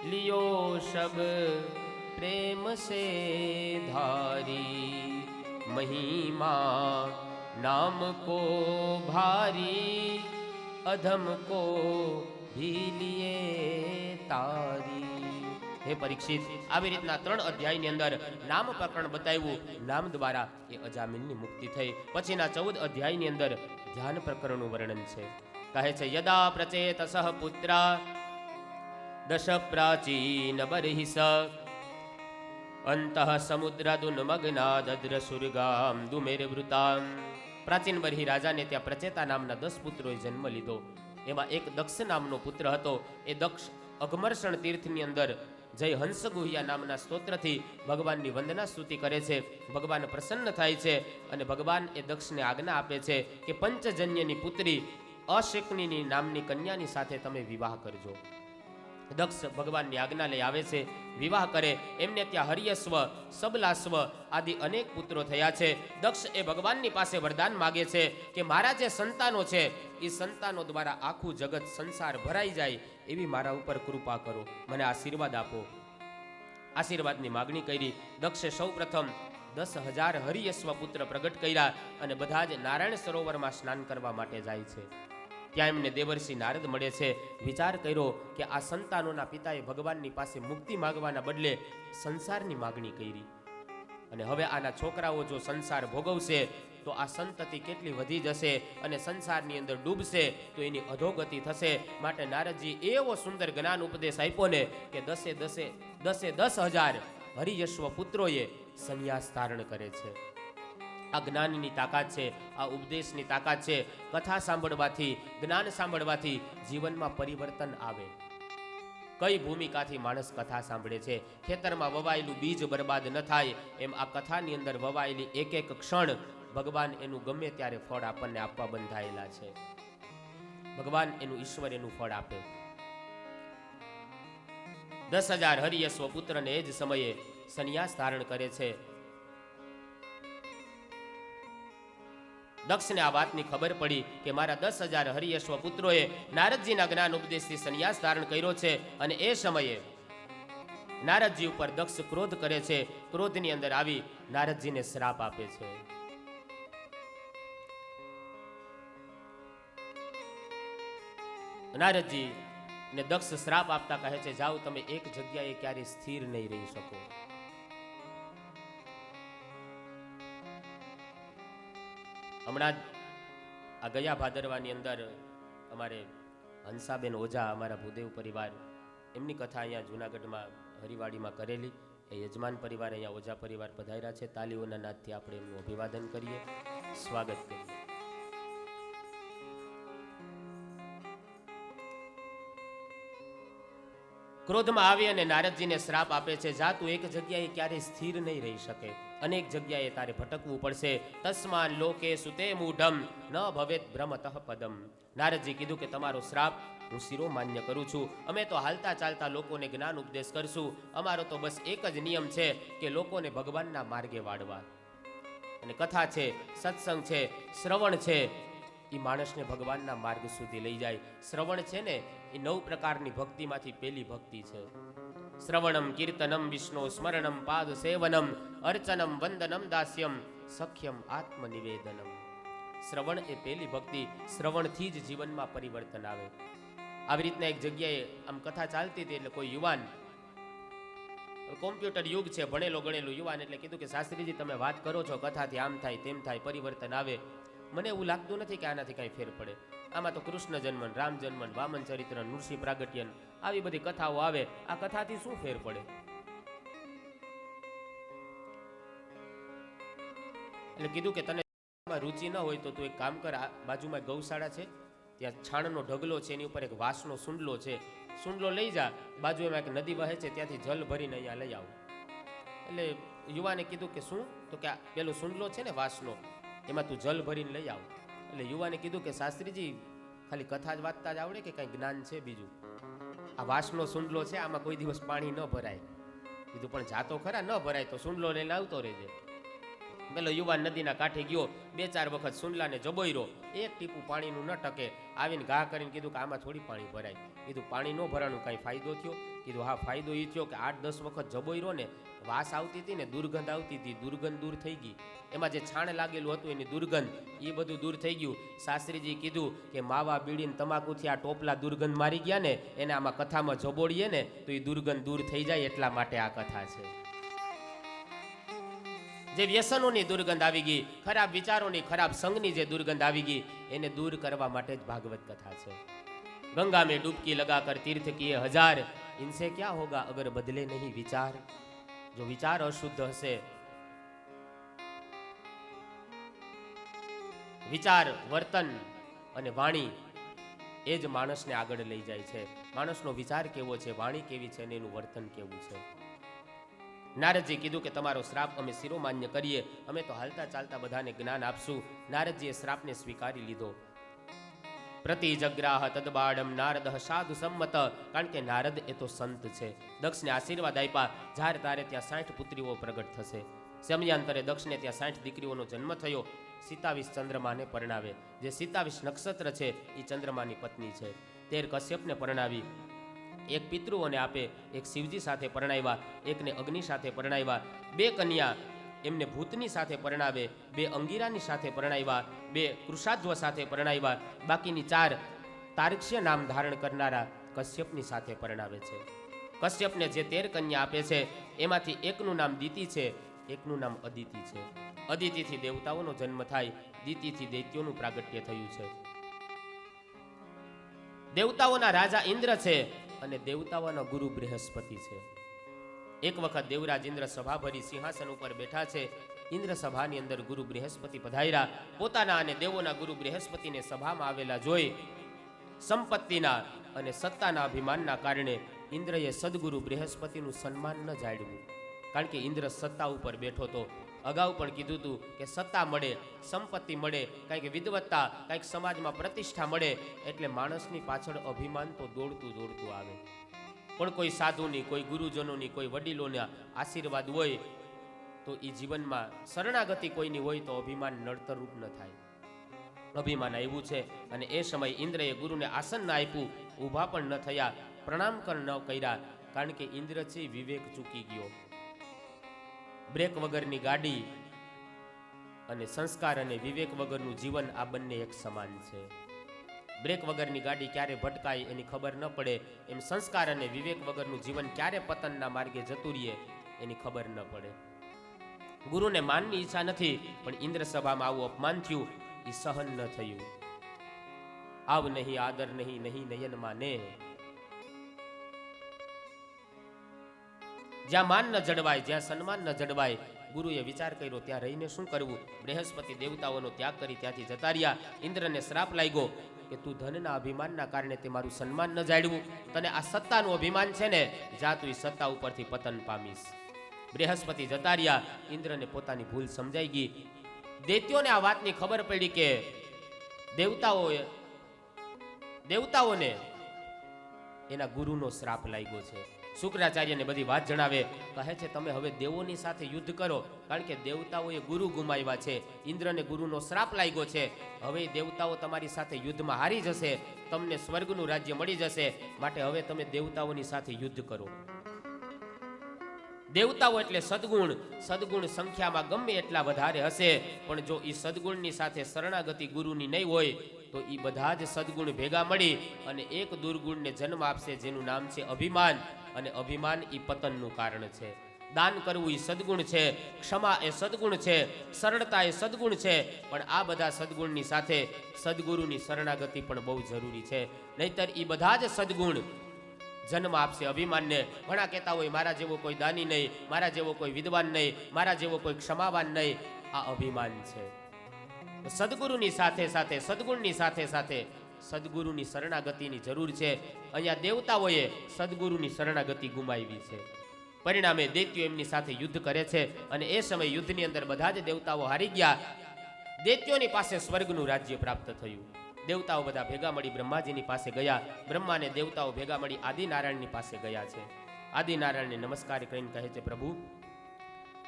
लियो शब प्रेम से धारी, महिमा नाम को भारी, अधम को भी लिए तारी. હે પરીક્ષિત, આવી રીતના 3 અધ્યાયની અંદર નામ પ્રકરણ બતાવ્યું. નામ દ્વારા એ અજામિલની મુક્તિ થઈ. પછીના 14 અધ્યાયની અંદર ધ્યાન પ્રકરણનું વર્ણન છે. કહે છે, યદા પ્રચેતસઃ પુત્રા દશ પ્રાચીન બર્હિસ અંતઃ સમુદ્રદુન્મગ્ના દદ્ર સુરગામ દુમેરવૃતામ. પ્રાચીન બર્હી રાજાને ત્યાં પ્રચેતા નામના 10 પુત્રોએ જન્મ લીધો. એમાં એક દક્ષ નામનો પુત્ર હતો. એ દક્ષ અઘમર્ષણ તીર્થની અંદર જય હંસગુહ્યા નામના સ્તોત્રથી ભગવાનની વંદના સ્તુતિ કરે છે. ભગવાન પ્રસન્ન થાય છે અને ભગવાન એ દક્ષને આજ્ઞા આપે છે કે પંચજન્યની પુત્રી અશેકની નામની કન્યાની સાથે તમે વિવાહ કરજો. દક્ષ ભગવાનની આજ્ઞા લઈ આવે છે, વિવાહ કરે. એમને ત્યાં હરિયસ્વ, સબલાસ્વ આદિ અનેક પુત્રો થયા છે. દક્ષ એ ભગવાનની પાસે વરદાન માગે છે કે મારા જે સંતાનો છે એ સંતાનો દ્વારા આખું જગત સંસાર ભરાઈ જાય એવી મારા ઉપર કૃપા કરો, મને આશીર્વાદ આપો. આશીર્વાદની માગણી કરી. દક્ષે સૌ પ્રથમ 10,000 હરિયસ્વ પુત્ર પ્રગટ કર્યા અને બધા જ નારાયણ સરોવરમાં સ્નાન કરવા માટે જાય છે. ત્યાં એમને દેવર્ષિ નારદ મળે છે. વિચાર કર્યો કે આ સંતાનોના પિતાએ ભગવાનની પાસે મુક્તિ માગવાના બદલે સંસારની માગણી કરી, અને હવે આના છોકરાઓ જો સંસાર ભોગવશે તો આ સંતતિ કેટલી વધી જશે અને સંસારની અંદર ડૂબશે તો એની અધોગતિ થશે. માટે નારદજી એવો સુંદર જ્ઞાન ઉપદેશ આપ્યો ને કે 10,000 હરિયશ્વ પુત્રોએ સંન્યાસ ધારણ કરે છે. આ જ્ઞાનની તાકાત છે, આ ઉપદેશની તાકાત છે. કથા સાંભળવાથી, જ્ઞાન સાંભળવાથી જીવનમાં પરિવર્તન આવે. કઈ ભૂમિકાથી માણસ કથા સાંભળે છે. ખેતરમાં વવાયેલું બીજ બરબાદ ન થાય એમ આ કથાની અંદર વવાયેલી એક એક ક્ષણ ભગવાન એનું ગમે ત્યારે ફળ આપણને આપવા બંધાયેલા છે. ભગવાન એનું, ઈશ્વર એનું ફળ આપે. 10,000 હરિયશ્વ પુત્રને એ જ સમયે સંન્યાસ ધારણ કરે છે. દક્ષને આ વાતની ખબર પડી કે મારા 10,000 હરિયશ્વ પુત્રોએ નારદજીના જ્ઞાન ઉપદેશથી સંન્યાસ ધારણ કર્યો છે. અને એ સમયે નારદજી ઉપર દક્ષ ક્રોધ કરે છે. ક્રોધની અંદર આવી નારદજીને શ્રાપ આપે છે. નારદજી ને દક્ષ શ્રાપ આપતા કહે છે, જાઓ તમે એક જગ્યાએ ક્યારે સ્થિર નહીં રહી શકો. હમણાં આ ગયા ભાદરવાની અંદર અમારે હંસાબેન ઓઝા, અમારા ભૂદેવ પરિવાર, એમની કથા અહીંયા જૂનાગઢમાં હરિવાડીમાં કરેલી. એ યજમાન પરિવાર અહીંયા ઓઝા પરિવાર પધાર્યા છે. તાલીઓના નાદથી આપણે એમનું અભિવાદન કરીએ, સ્વાગત કરીએ. ક્રોધમાં આવી અને નારદજીને શ્રાપ આપે છે, જા તું એક જગ્યાએ ક્યારેય સ્થિર નહીં રહી શકે, અનેક જગ્યાએ તારે ભટકવું પડશે. તસ્માન લોકે સુતે મૂઢમ ન ભવેત ભ્રમતઃ પદમ. નારદજી કીધું કે તમારો શ્રાપ હું શિરોમાન્ય કરું છું. અમે તો હાલતા ચાલતા લોકોને જ્ઞાન ઉપદેશ કરશું. અમારો તો બસ એક જ નિયમ છે કે લોકોને ભગવાનના માર્ગે વાળવા. અને કથા છે, સત્સંગ છે, શ્રવણ છે, એ માણસને ભગવાનના માર્ગ સુધી લઈ જાય. શ્રવણ છે ને એ 9 પ્રકારની ભક્તિમાંથી પહેલી ભક્તિ છે. શ્રવણમ કીર્તનમ વિષ્ણુ સ્મરણમ પાદ સેવનમ અર્ચનમ વંદનમ દાસ્યમ સખ્યમ આત્મનિવેદનમ. શ્રવણ એ પહેલી ભક્તિ. શ્રવણથી જ જીવનમાં પરિવર્તન આવે. આવી રીતના એક જગ્યાએ આમ કથા ચાલતી હતી, એટલે કોઈ યુવાન, કોમ્પ્યુટર યુગ છે, ભણેલો ગણેલો યુવાન, એટલે કીધું કે શાસ્ત્રીજી તમે વાત કરો છો કથાથી આમ થાય તેમ થાય પરિવર્તન આવે, મને એવું લાગતું નથી કે આનાથી કાંઈ ફેર પડે. આમાં તો કૃષ્ણ જન્મન, રામ જન્મન, વામન ચરિત્ર, નૃસિંહ પ્રાગટ્યન, આવી બધી કથાઓ આવે, આ કથાથી શું ફેર પડે? એટલે કીધું કે તને રુચિ ન હોય તો તું એક કામ કર, આ બાજુમાં ગૌશાળા છે, ત્યાં છાણનો ઢગલો છે, એની ઉપર એક વાંસનો સૂંડલો છે, સૂંડલો લઈ જા, બાજુમાં એક નદી વહે છે, ત્યાંથી જલ ભરીને અહીંયા લઈ આવું. એટલે યુવાને કીધું કે શું? તો કે પેલો સૂંડલો છે ને વાંસનો, એમાં તું જલ ભરીને લઈ આવ. એટલે યુવાને કીધું કે શાસ્ત્રીજી ખાલી કથા જ વાંચતા જ આવડે કે કાંઈ જ્ઞાન છે બીજું? આ વાંસનો સૂંડલો છે, આમાં કોઈ દિવસ પાણી ન ભરાય. કીધું પણ જાતો ખરા, ન ભરાય તો સૂંડલો લઈને આવતો રહેજે. પેલો યુવાન નદીના કાંઠે ગયો, 2-4 વખત સૂંડલાને જબોયરો, એક ટીપું પાણીનું ન ટકે. આવીને ઘા કરીને કીધું કે આમાં થોડી પાણી ભરાય. કીધું પાણી ન ભરાનું કાંઈ ફાયદો થયો? કીધું હા ફાયદો એ થયો કે 8-10 વખત જબોયરો ને વાસ આવતી હતી ને દુર્ગંધ આવતી હતી, દુર્ગંધ દૂર થઈ ગઈ. એમાં જે છાણ લાગેલું હતું એની દુર્ગંધ, એ બધું દૂર થઈ ગયું. શાસ્ત્રીજી કીધું કે માવા બીડીને તમાકુથી આ ટોપલા દુર્ગંધ મારી ગયા ને, એને આમાં કથામાં જબોડીએ ને તો એ દુર્ગંધ દૂર થઈ જાય, એટલા માટે આ કથા છે. જે વ્યસનોની દુર્ગંધ આવી ગઈ, ખરાબ વિચારોની, ખરાબ સંગની જે દુર્ગંધ આવી ગઈ, એને દૂર કરવા માટે જ ભાગવત કથા છે. ગંગા में डुबकी लगाकर तीर्थ किए 1000, इनसे क्या होगा अगर बदले नहीं विचार. जो विचार अशुद्ध हसे, વિચાર, વર્તન અને વાણી એ જ માણસને આગળ લઈ જાય છે. માણસનો વિચાર કેવો છે, વાણી કેવી છે અને એનું વર્તન કેવું છે. નારદજી કીધું કે તમારો શ્રાપ અમે શિરોમાન્ય કરીએ, અમે તો હાલતા ચાલતા બધાને જ્ઞાન આપશું. નારદજીએ શ્રાપને સ્વીકારી લીધો. પ્રતિ જગ્રાહ તદબાડમ નારદ સાધુ સંમત. કારણ કે નારદ એ તો સંત છે. દક્ષને આશીર્વાદ આપ્યા, જાર તારે ત્યાં 60 પુત્રીઓ પ્રગટ થશે. સમયાંતરે દક્ષને ત્યાં 60 દીકરીઓનો જન્મ થયો. 27 ચંદ્રમાને પરણાવે. જે 27 નક્ષત્ર છે એ ચંદ્રમાની પત્ની છે. 13 કશ્યપને પરણાવી, એક પિતૃઓને આપે, એક શિવજી સાથે પરણાવ્યા, એકને અગ્નિ સાથે પરણાવ્યા, 2 કન્યા એમને ભૂતની સાથે પરણાવે, 2 અંગીરાની સાથે પરણાવ્યા, 2 કૃષાધ્વ સાથે પરણાવ્યા, બાકીની 4 તાર્ક્ષ્ય નામ ધારણ કરનારા કશ્યપની સાથે પરણાવે છે. કશ્યપને જે 13 કન્યા આપે છે એમાંથી એકનું નામ દિતિ છે, એકનું નામ અદિતિ છે. અદિતિથી દેવતાઓનો જન્મ થાય, દિતિથી દૈત્યોનું પ્રાગટ્ય થયું છે. દેવતાઓના રાજા ઇન્દ્ર છે અને દેવતાઓના ગુરુ બૃહસ્પતિ છે. એક વખત દેવરાજ ઇન્દ્ર સભા ભરી સિંહાસન ઉપર બેઠા છે. ઇન્દ્ર સભાની અંદર ગુરુ બૃહસ્પતિ પધાર્યા. પોતાના અને દેવોના ગુરુ બૃહસ્પતિને સભામાં આવેલા જોઈ સંપત્તિના અને સત્તાના અભિમાનના કારણે ઇન્દ્રએ સદગુરુ બૃહસ્પતિનું સન્માન ન જાળવ્યું. કારણ કે ઇન્દ્ર સત્તા ઉપર બેઠો હતો. અગાઉ પણ કીધું હતું કે સત્તા મળે, સંપત્તિ મળે, કંઈક વિદવત્તા, કંઈક સમાજમાં પ્રતિષ્ઠા મળે એટલે માણસની પાછળ અભિમાન તો દોડતું દોડતું આવે. પણ કોઈ સાધુની, કોઈ ગુરુજનોની, કોઈ વડીલોના આશીર્વાદ હોય તો એ જીવનમાં શરણાગતિ કોઈની હોય તો અભિમાન નડતરરૂપ ન થાય. અભિમાન આવ્યું છે અને એ સમય ઇન્દ્રએ ગુરુને આસન ન આપ્યું, ઊભા પણ ન થયા, પ્રણામ પણ ન કર્યા. કારણ કે ઇન્દ્ર છે વિવેક ચૂકી ગયો. બ્રેક વગરની ગાડી અને સંસ્કાર અને વિવેક વગરનું જીવન આ બંને એક સમાન છે. બ્રેક વગરની ગાડી ક્યારે ભટકાય એની ખબર ન પડે, એમ સંસ્કાર અને વિવેક વગરનું જીવન ક્યારે પતનના માર્ગે જતું રહીએ એની ખબર ન પડે. ગુરુને માનની ઈચ્છા નથી, પણ ઇન્દ્ર સભામાં આવું અપમાન થયું, એ સહન ન થયું. આવ નહીં, આદર નહીં, નહીં નયન માને. જ્યાં માન ન જળવાય, જ્યાં સન્માન ન જળવાય, ગુરુએ વિચાર કર્યો ત્યાં રહીને શું કરવું. બૃહસ્પતિ દેવતાઓનો ત્યાગ કરી ત્યાંથી જતા રહ્યા. ઇન્દ્રને શ્રાપ લાગ્યો કે તું ધનના અભિમાનના કારણે તે મારું સન્માન ન જાળવ્યું, તને આ સત્તાનું અભિમાન છે ને, જા તું એ સત્તા ઉપરથી પતન પામીશ. બૃહસ્પતિ જતા રહ્યા. ઇન્દ્રને પોતાની ભૂલ સમજાઈ ગઈ. દૈત્યોને આ વાતની ખબર પડી કે દેવતાઓને એના ગુરુનો શ્રાપ લાગ્યો છે. શુક્રાચાર્યને બધી વાત જણાવે. કહે છે તમે હવે દેવોની સાથે યુદ્ધ કરો, કારણ કે દેવતાઓએ ગુરુ ગુમાવ્યા છે. ઇન્દ્રને ગુરુનો શ્રાપ લાગ્યો છે. હવે દેવતાઓ તમારી સાથે યુદ્ધમાં હારી જશે, તમને સ્વર્ગનું રાજ્ય મળી જશે. માટે હવે તમે દેવતાઓની સાથે યુદ્ધ કરો. દેવતાઓ એટલે સદગુણ. સદગુણ સંખ્યામાં ગમે એટલા વધારે હશે, પણ જો એ સદગુણની સાથે શરણાગતિ ગુરુની નહીં હોય તો એ બધા જ સદગુણ ભેગા મળી અને એક દુર્ગુણને જન્મ આપશે, જેનું નામ છે અભિમાન. અને અભિમાન એ પતનનું કારણ છે. દાન કરવું એ સદગુણ છે, ક્ષમા એ સદગુણ છે, સરળતા એ સદગુણ છે, પણ આ બધા સદગુણની સાથે સદગુરુની શરણાગતિ પણ બહુ જરૂરી છે. નહીતર એ બધા જ સદગુણ જન્મ આપશે અભિમાનને. ઘણા કહેતા હોય મારા જેવો કોઈ દાની નહીં, મારા જેવો કોઈ વિદ્વાન નહીં, મારા જેવો કોઈ ક્ષમાવાન નહીં. આ અભિમાન છે. સદગુરુની સાથે સાથે સદગુણની સાથે સાથે સદગુરુની શરણાગતિની જરૂર છે. અહીંયા દેવતાઓએ સદગુરુની શરણાગતિ ગુમાવી છે. પરિણામે દૈત્યો એમની સાથે યુદ્ધ કરે છે અને એ સમય યુદ્ધની અંદર બધા જ દેવતાઓ હારી ગયા. દૈત્યોની પાસે સ્વર્ગનું રાજ્ય પ્રાપ્ત થયું. દેવતાઓ બધા ભેગા મળી બ્રહ્માજીની પાસે ગયા. બ્રહ્માને દેવતાઓ ભેગા મળી આદિનારાયણની પાસે ગયા છે. આદિનારાયણને નમસ્કાર કરીને કહે છે પ્રભુ,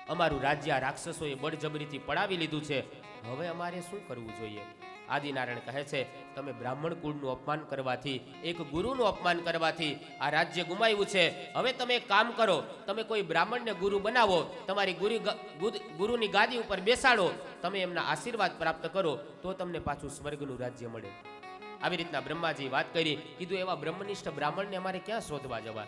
અમારું રાજ્ય રાક્ષસોએ બળજબરીથી પડાવી લીધું છે, હવે અમારે શું કરવું જોઈએ? આદિનારાયણ કહે છે તમે બ્રાહ્મણ કુળનું અપમાન કરવાથી, એક ગુરુનું અપમાન કરવાથી આ રાજ્ય ગુમાવ્યું છે. હવે તમે એક કામ કરો, તમે કોઈ બ્રાહ્મણને ગુરુ બનાવો, તમારી ગુરુની ગાદી ઉપર બેસાડો, તમે એમના આશીર્વાદ પ્રાપ્ત કરો તો તમને પાછું સ્વર્ગનું રાજ્ય મળે. આવી રીતના બ્રહ્માજી વાત કરી. કીધું એવા બ્રહ્મનિષ્ઠ બ્રાહ્મણને અમારે ક્યાં શોધવા જવા?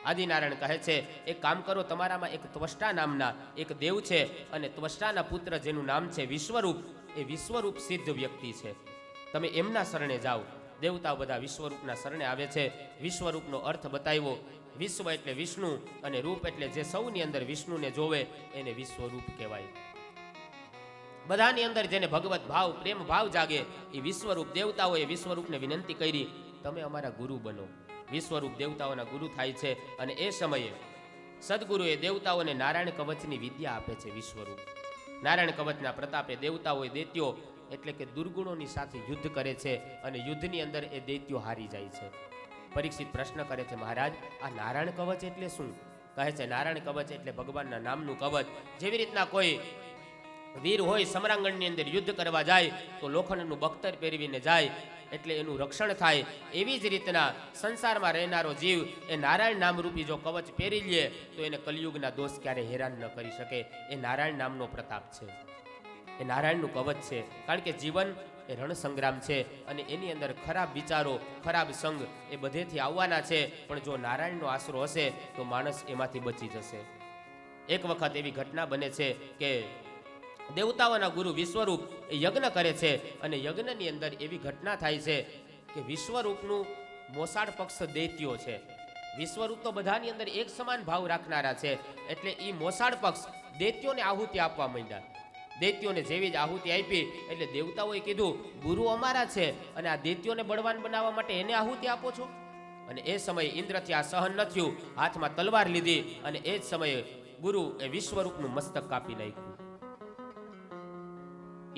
આદિનારાયણ કહે છે એક કામ કરો, તમારામાં એક ત્વષ્ટા નામના એક દેવ છે અને ત્વષ્ટાના પુત્ર જેનું નામ છે વિશ્વરૂપ, એ વિશ્વરૂપ સિદ્ધ વ્યક્તિ છે, તમે એમના શરણે જાઓ. દેવતાઓ બધા વિશ્વરૂપના શરણે આવે છે. વિશ્વરૂપનો અર્થ બતાવ્યો. વિશ્વ એટલે વિષ્ણુ અને રૂપ એટલે જે સૌની અંદર વિષ્ણુને જોવે એને વિશ્વરૂપ કહેવાય. બધાની અંદર જેને ભગવત ભાવ, પ્રેમ ભાવ જાગે એ વિશ્વરૂપ. દેવતાઓએ વિશ્વરૂપને વિનંતી કરી તમે અમારા ગુરુ બનો. વિશ્વરૂપ દેવતાઓના ગુરુ થાય છે અને એ સમયે સદગુરુએ દેવતાઓને નારાયણ કવચની વિદ્યા આપે છે. વિશ્વરૂપ નારાયણ કવચના પ્રતાપે દેવતાઓએ દૈત્યો એટલે કે દુર્ગુણોની સાથે યુદ્ધ કરે છે અને યુદ્ધની અંદર એ દૈત્યો હારી જાય છે. પરીક્ષિત પ્રશ્ન કરે છે મહારાજ, આ નારાયણ કવચ એટલે શું? કહે છે નારાયણ કવચ એટલે ભગવાનના નામનું કવચ. જેવી રીતના કોઈ વીર હોય સમરાંગણની અંદર યુદ્ધ કરવા જાય તો લોખંડનું બખ્તર પહેરવીને જાય એટલે એનું રક્ષણ થાય. એવી જ રીતના સંસારમાં રહેનારો જીવ એ નારાયણ નામરૂપી જો કવચ પહેરી લે તો એને કલિયુગના દોષ ક્યારે હેરાન ન કરી શકે. એ નારાયણ નામનો પ્રતાપ છે, એ નારાયણનું કવચ છે. કારણ કે જીવન એ રણ સંગ્રામ છે અને એની અંદર ખરાબ વિચારો, ખરાબ સંગ એ બધેથી આવવાના છે, પણ જો નારાયણનો આશરો હશે તો માણસ એમાંથી બચી જશે. એક વખત એવી ઘટના બને છે કે દેવતાઓના ગુરુ વિશ્વરૂપ એ યજ્ઞ કરે છે અને યજ્ઞની અંદર એવી ઘટના થાય છે કે વિશ્વરૂપનું મોસાળ પક્ષ દૈત્યો છે. વિશ્વરૂપ તો બધાની અંદર એક સમાન ભાવ રાખનારા છે, એટલે એ મોસાળ પક્ષ દૈત્યોને આહુતિ આપવા માંડ્યા. દૈત્યોને જેવી જ આહુતિ આપી એટલે દેવતાઓએ કીધું ગુરુ અમારા છે અને આ દૈત્યોને બળવાન બનાવવા માટે એને આહુતિ આપો છો? અને એ સમયે ઇન્દ્રથી આ સહન ન થયું, હાથમાં તલવાર લીધી અને એ જ સમયે ગુરુ એ વિશ્વરૂપનું મસ્તક કાપી નાખ્યું.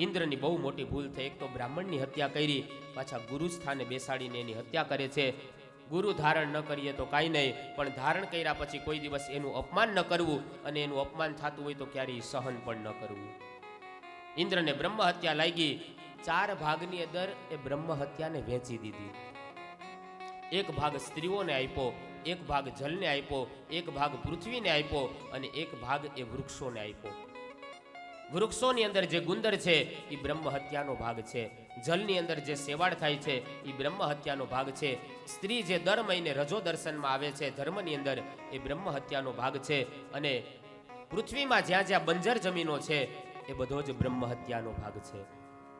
ઇન્દ્રની બહુ મોટી ભૂલ થઈ. એક તો બ્રાહ્મણની હત્યા કરી, પાછા ગુરુ સ્થાને બેસાડીને એની હત્યા કરે છે. ગુરુ ધારણ ન કરીએ તો કાંઈ નહીં, પણ ધારણ કર્યા પછી કોઈ દિવસ એનું અપમાન ન કરવું અને એનું અપમાન થતું હોય તો ક્યારેય સહન પણ ન કરવું. ઇન્દ્રને બ્રહ્મ હત્યા લાગી. 4 ભાગની અંદર એ બ્રહ્મ હત્યાને વહેંચી દીધી. એક ભાગ સ્ત્રીઓને આપ્યો, એક ભાગ જલને આપ્યો, એક ભાગ પૃથ્વીને આપ્યો અને એક ભાગ એ વૃક્ષોને આપ્યો. વૃક્ષોની અંદર જે ગુંદર છે એ બ્રહ્મ હત્યાનો ભાગ છે. જલની અંદર જે સેવાળ થાય છે એ બ્રહ્મ હત્યાનો ભાગ છે. સ્ત્રી જે દર મહિને રજો દર્શનમાં આવે છે ધર્મની અંદર, એ બ્રહ્મ હત્યાનો ભાગ છે. અને પૃથ્વીમાં જ્યાં જ્યાં બંજર જમીનો છે એ બધો જ બ્રહ્મ હત્યાનો ભાગ છે.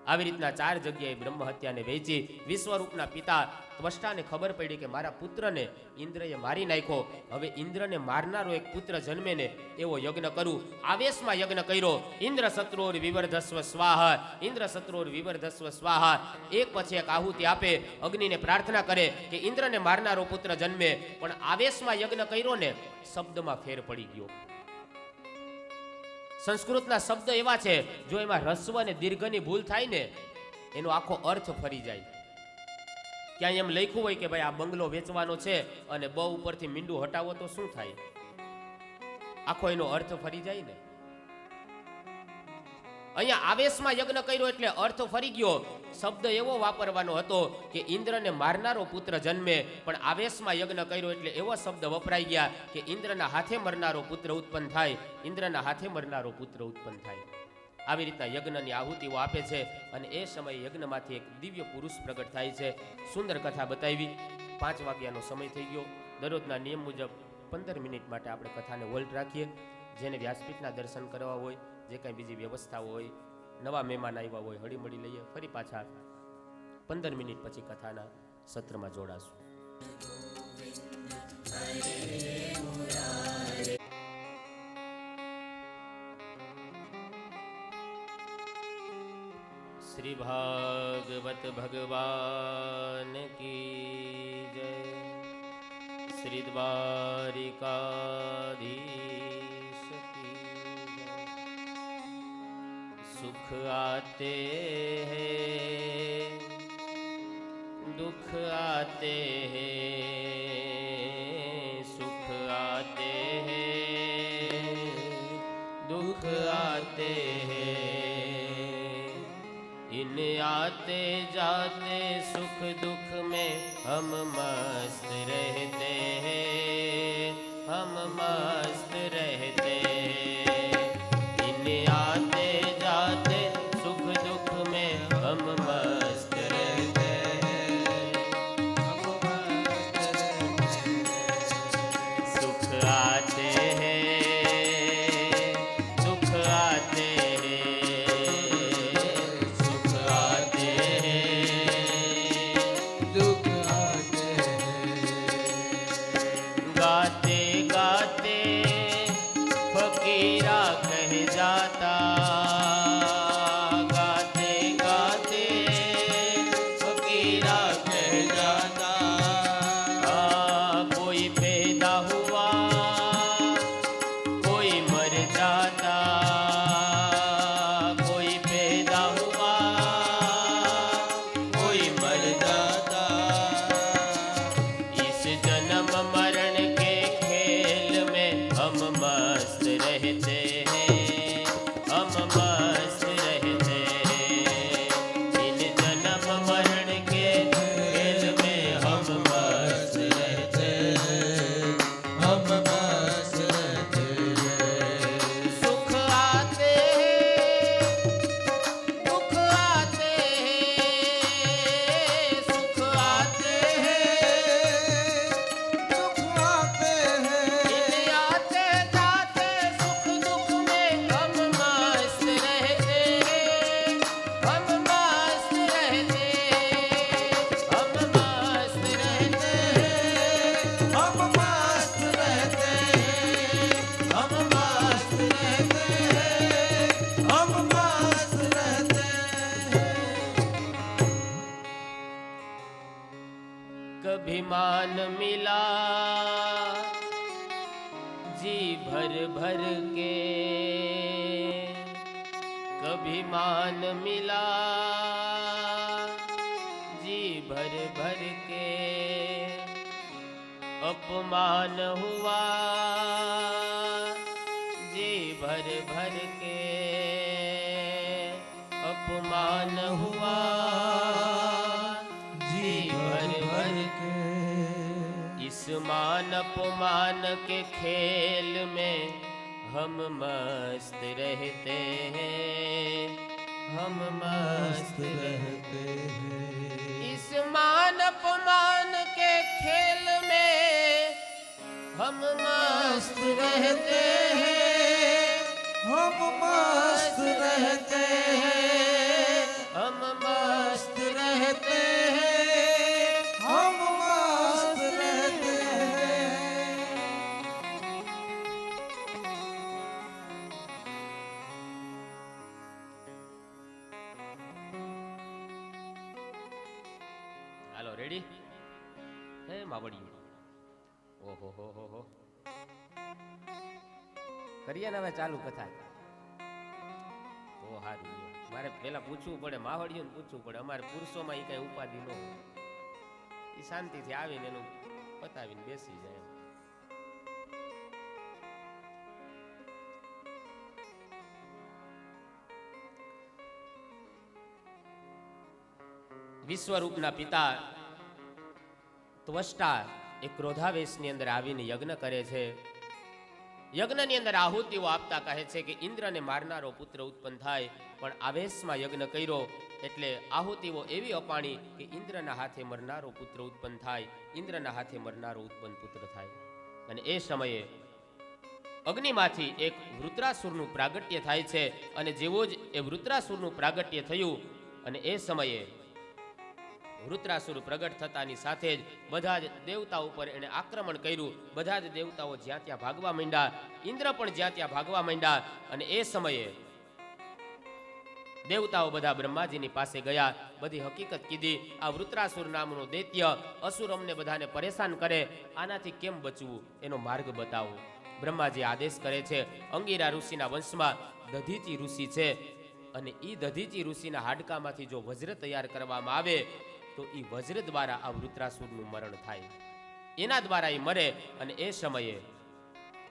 આવી રીતના 4 જગ્યાએ બ્રહ્મ હત્યાને વેચી વિશ્વરૂપના પિતા ત્વષ્ટાને ખબર પડી કે મારા પુત્રને ઇન્દ્રએ મારી નાખ્યો, હવે ઇન્દ્રને મારનારો એક પુત્ર જન્મે ને એવો યજ્ઞ કરું. આવેશમાં યજ્ઞ કર્યો. ઇન્દ્ર શત્રુર વિવર્ધસ્વ સ્વાહા, ઇન્દ્ર શત્રુર વિવર્ધસ્વ સ્વાહા. એક પછી એક આહુતિ આપે, અગ્નિને પ્રાર્થના કરે કે ઇન્દ્રને મારનારો પુત્ર જન્મે. પણ આવેશમાં યજ્ઞ કર્યો ને શબ્દમાં ફેર પડી ગયો. સંસ્કૃતના શબ્દ એવા છે, જો એમાં રસ્વ અને દીર્ઘની ભૂલ થાય ને એનો આખો અર્થ ફરી જાય. ક્યાંય એમ લખ્યું હોય કે ભાઈ આ બંગલો વેચવાનો છે અને બ ઉપરથી મીંડું હટાવો તો શું થાય, આખો એનો અર્થ ફરી જાય ને. અહીંયા આવેશમાં યજ્ઞ કર્યો એટલે અર્થ ફરી ગયો. શબ્દ એવો વાપરવાનો હતો કે ઇન્દ્રને મારનારો પુત્ર જન્મે, પણ આવેશમાં યજ્ઞ કર્યો એટલે એવો શબ્દ વપરાઈ ગયા કે ઇન્દ્રના હાથે મરનારો પુત્ર ઉત્પન્ન થાય, ઇન્દ્રના હાથે મરનારો પુત્ર ઉત્પન્ન થાય. આવી રીતના યજ્ઞની આહુતિઓ આપે છે અને એ સમયે યજ્ઞમાંથી એક દિવ્ય પુરુષ પ્રગટ થાય છે. સુંદર કથા બતાવી. 5 વાગ્યાનો સમય થઈ ગયો. દરરોજના નિયમ મુજબ 15 મિનિટ માટે આપણે કથાને હોલ્ડ રાખીએ. જેને વ્યાસપીઠના દર્શન કરવા હોય, જે કાંઈ બીજી વ્યવસ્થાઓ હોય, નવા મહેમાન આવ્યા હોય, હળીમળી લઈએ. ફરી પાછા 15 મિનિટ પછી કથાના સત્રમાં જોડાશું. શ્રી ભાગવત ભગવાન કી જય. શ્રી દ્વારિકાધીશ કી જય. सुख आते हैं दुख आते हैं, सुख आते हैं दुख आते हैं, इन आते जाते सुख दुख में हम मस्त रहते हैं, हम मस्त रहते हैं. इन आते जाते सुख दुख में हम मस्त रहते हैं, हम मस्त रहते हैं. सुख आते हैं दुख आते हैं, सुख आते हैं दुख आते हैं. गाते गाते फकीरा कह जाता, गाते गाते फकीरा कह जाता. कोई पैदा हुआ कोई मर जाता, कोई पैदा हुआ कोई मर जाता. इस जन्म मरण के खेल में हम मस्त रहते हैं, हम मस्त रहते हैं. इन जन्म मरण के खेल में हम मस्त रहते हैं, हम मस्त रहते हैं. सुख आते हैं दुख आते हैं, सुख आते हैं दुख आते हैं. इन आते जाते सुख दुख में हम मस्त रहते हैं, हम मस्त रहते हैं, हम मस्त रहते हैं, हम मस्त रहते हैं, हम मस्त रहते हैं, हम मस्त रहते हैं. कभी मान मिला जी भर भर के, कभी मान मिला जी भर भर के. अपमान हुआ जी भर भर के, अपमान हुआ जी भर भर के. इस मान अपमान के खेल में हम मस्त रहते हैं, हम मस्त रहते हैं. इस मान अपमान के खेल में हम मस्त रहते हैं, हम मस्त रहते हैं, हम રેડી? હે માવડિયું, ઓહો હો હો હો, કરીએ ને હવે ચાલુ કથા. તો હારું, મારે પેલા પૂછવું પડે, માવડિયું પૂછવું પડે. અમારે પુરુષોમાં એ કઈ ઉપાધિ ન હોય, એ શાંતિથી આવીને એનું પતાવીને બેસી જાય. વિશ્વરૂપના પિતા ત્વષ્ટા એ ક્રોધાવેશની અંદર આવીને યજ્ઞ કરે છે. યજ્ઞની અંદર આહુતિઓ આપતા કહે છે કે ઇન્દ્રને મારનારો પુત્ર ઉત્પન્ન થાય, પણ આવેશમાં યજ્ઞ કર્યો એટલે આહુતિઓ એવી અપાણી કે ઇન્દ્રના હાથે મરનારો પુત્ર ઉત્પન્ન થાય, ઇન્દ્રના હાથે મરનારો ઉત્પન્ન પુત્ર થાય. અને એ સમયે અગ્નિમાંથી એક વૃત્રાસુરનું પ્રાગટ્ય થાય છે. અને જેવો જ એ વૃત્રાસુરનું પ્રાગટ્ય થયું અને એ સમયે વૃત્રાસુર પ્રગટ થતાની સાથે જ બધા જ દેવતાઓ ઉપર એને આક્રમણ કર્યું. બધા જ દેવતાઓ જ્યાં ત્યાં ભાગવા માંડ્યા, ઇન્દ્ર પણ જ્યાં ત્યાં ભાગવા માંડ્યા. અને એ સમયે દેવતાઓ બધા બ્રહ્માજીની પાસે ગયા, બધી હકીકત કીધી. આ વૃત્રાસુર નામનો દૈત્ય અસુર અમને બધાને પરેશાન કરે, આનાથી કેમ બચવું એનો માર્ગ બતાવો. બ્રહ્માજી આદેશ કરે છે. અંગીરા ઋષિના વંશમાં દધીચી ઋષિ છે, અને એ દધીચી ઋષિના હાડકામાંથી જો વજ્ર તૈયાર કરવામાં આવે તો એ વજ્ર દ્વારા આ વૃત્રાસુરનું મરણ થાય, એના દ્વારા એ મરે. અને એ સમયે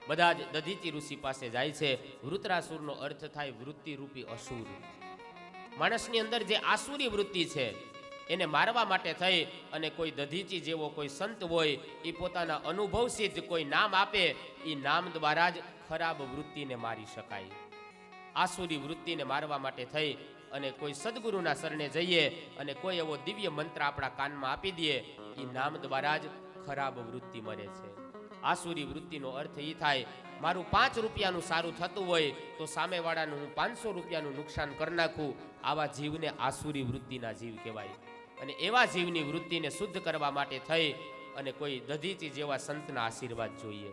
બધા જ દધીચી ઋષિ પાસે જાય છે. વૃત્રાસુરનો અર્થ થાય વૃત્તિ રૂપી અસુર. માણસની અંદર જે આસુરી વૃત્તિ છે એને મારવા માટે થઈ અને કોઈ દધીચી જેવો કોઈ સંત હોય, એ પોતાના અનુભવ સિદ્ધ કોઈ નામ આપે, એ નામ દ્વારા જ ખરાબ વૃત્તિને મારી શકાય. આસુરી વૃત્તિને મારવા માટે થઈ અને કોઈ સદગુરુના શરણે જઈએ અને કોઈ એવો દિવ્ય મંત્ર આપણા કાનમાં આપી દઈએ, એ નામ દ્વારા જ ખરાબ વૃત્તિ મરે છે. આસુરી વૃત્તિનો અર્થ એ થાય, મારું 5 રૂપિયાનું સારું થતું હોય તો સામેવાળાનું હું 500 રૂપિયાનું નુકસાન કરી નાખું. આવા જીવને આસુરી વૃત્તિના જીવ કહેવાય. અને એવા જીવની વૃત્તિને શુદ્ધ કરવા માટે થઈ અને કોઈ દધીચી જેવા સંતના આશીર્વાદ જોઈએ.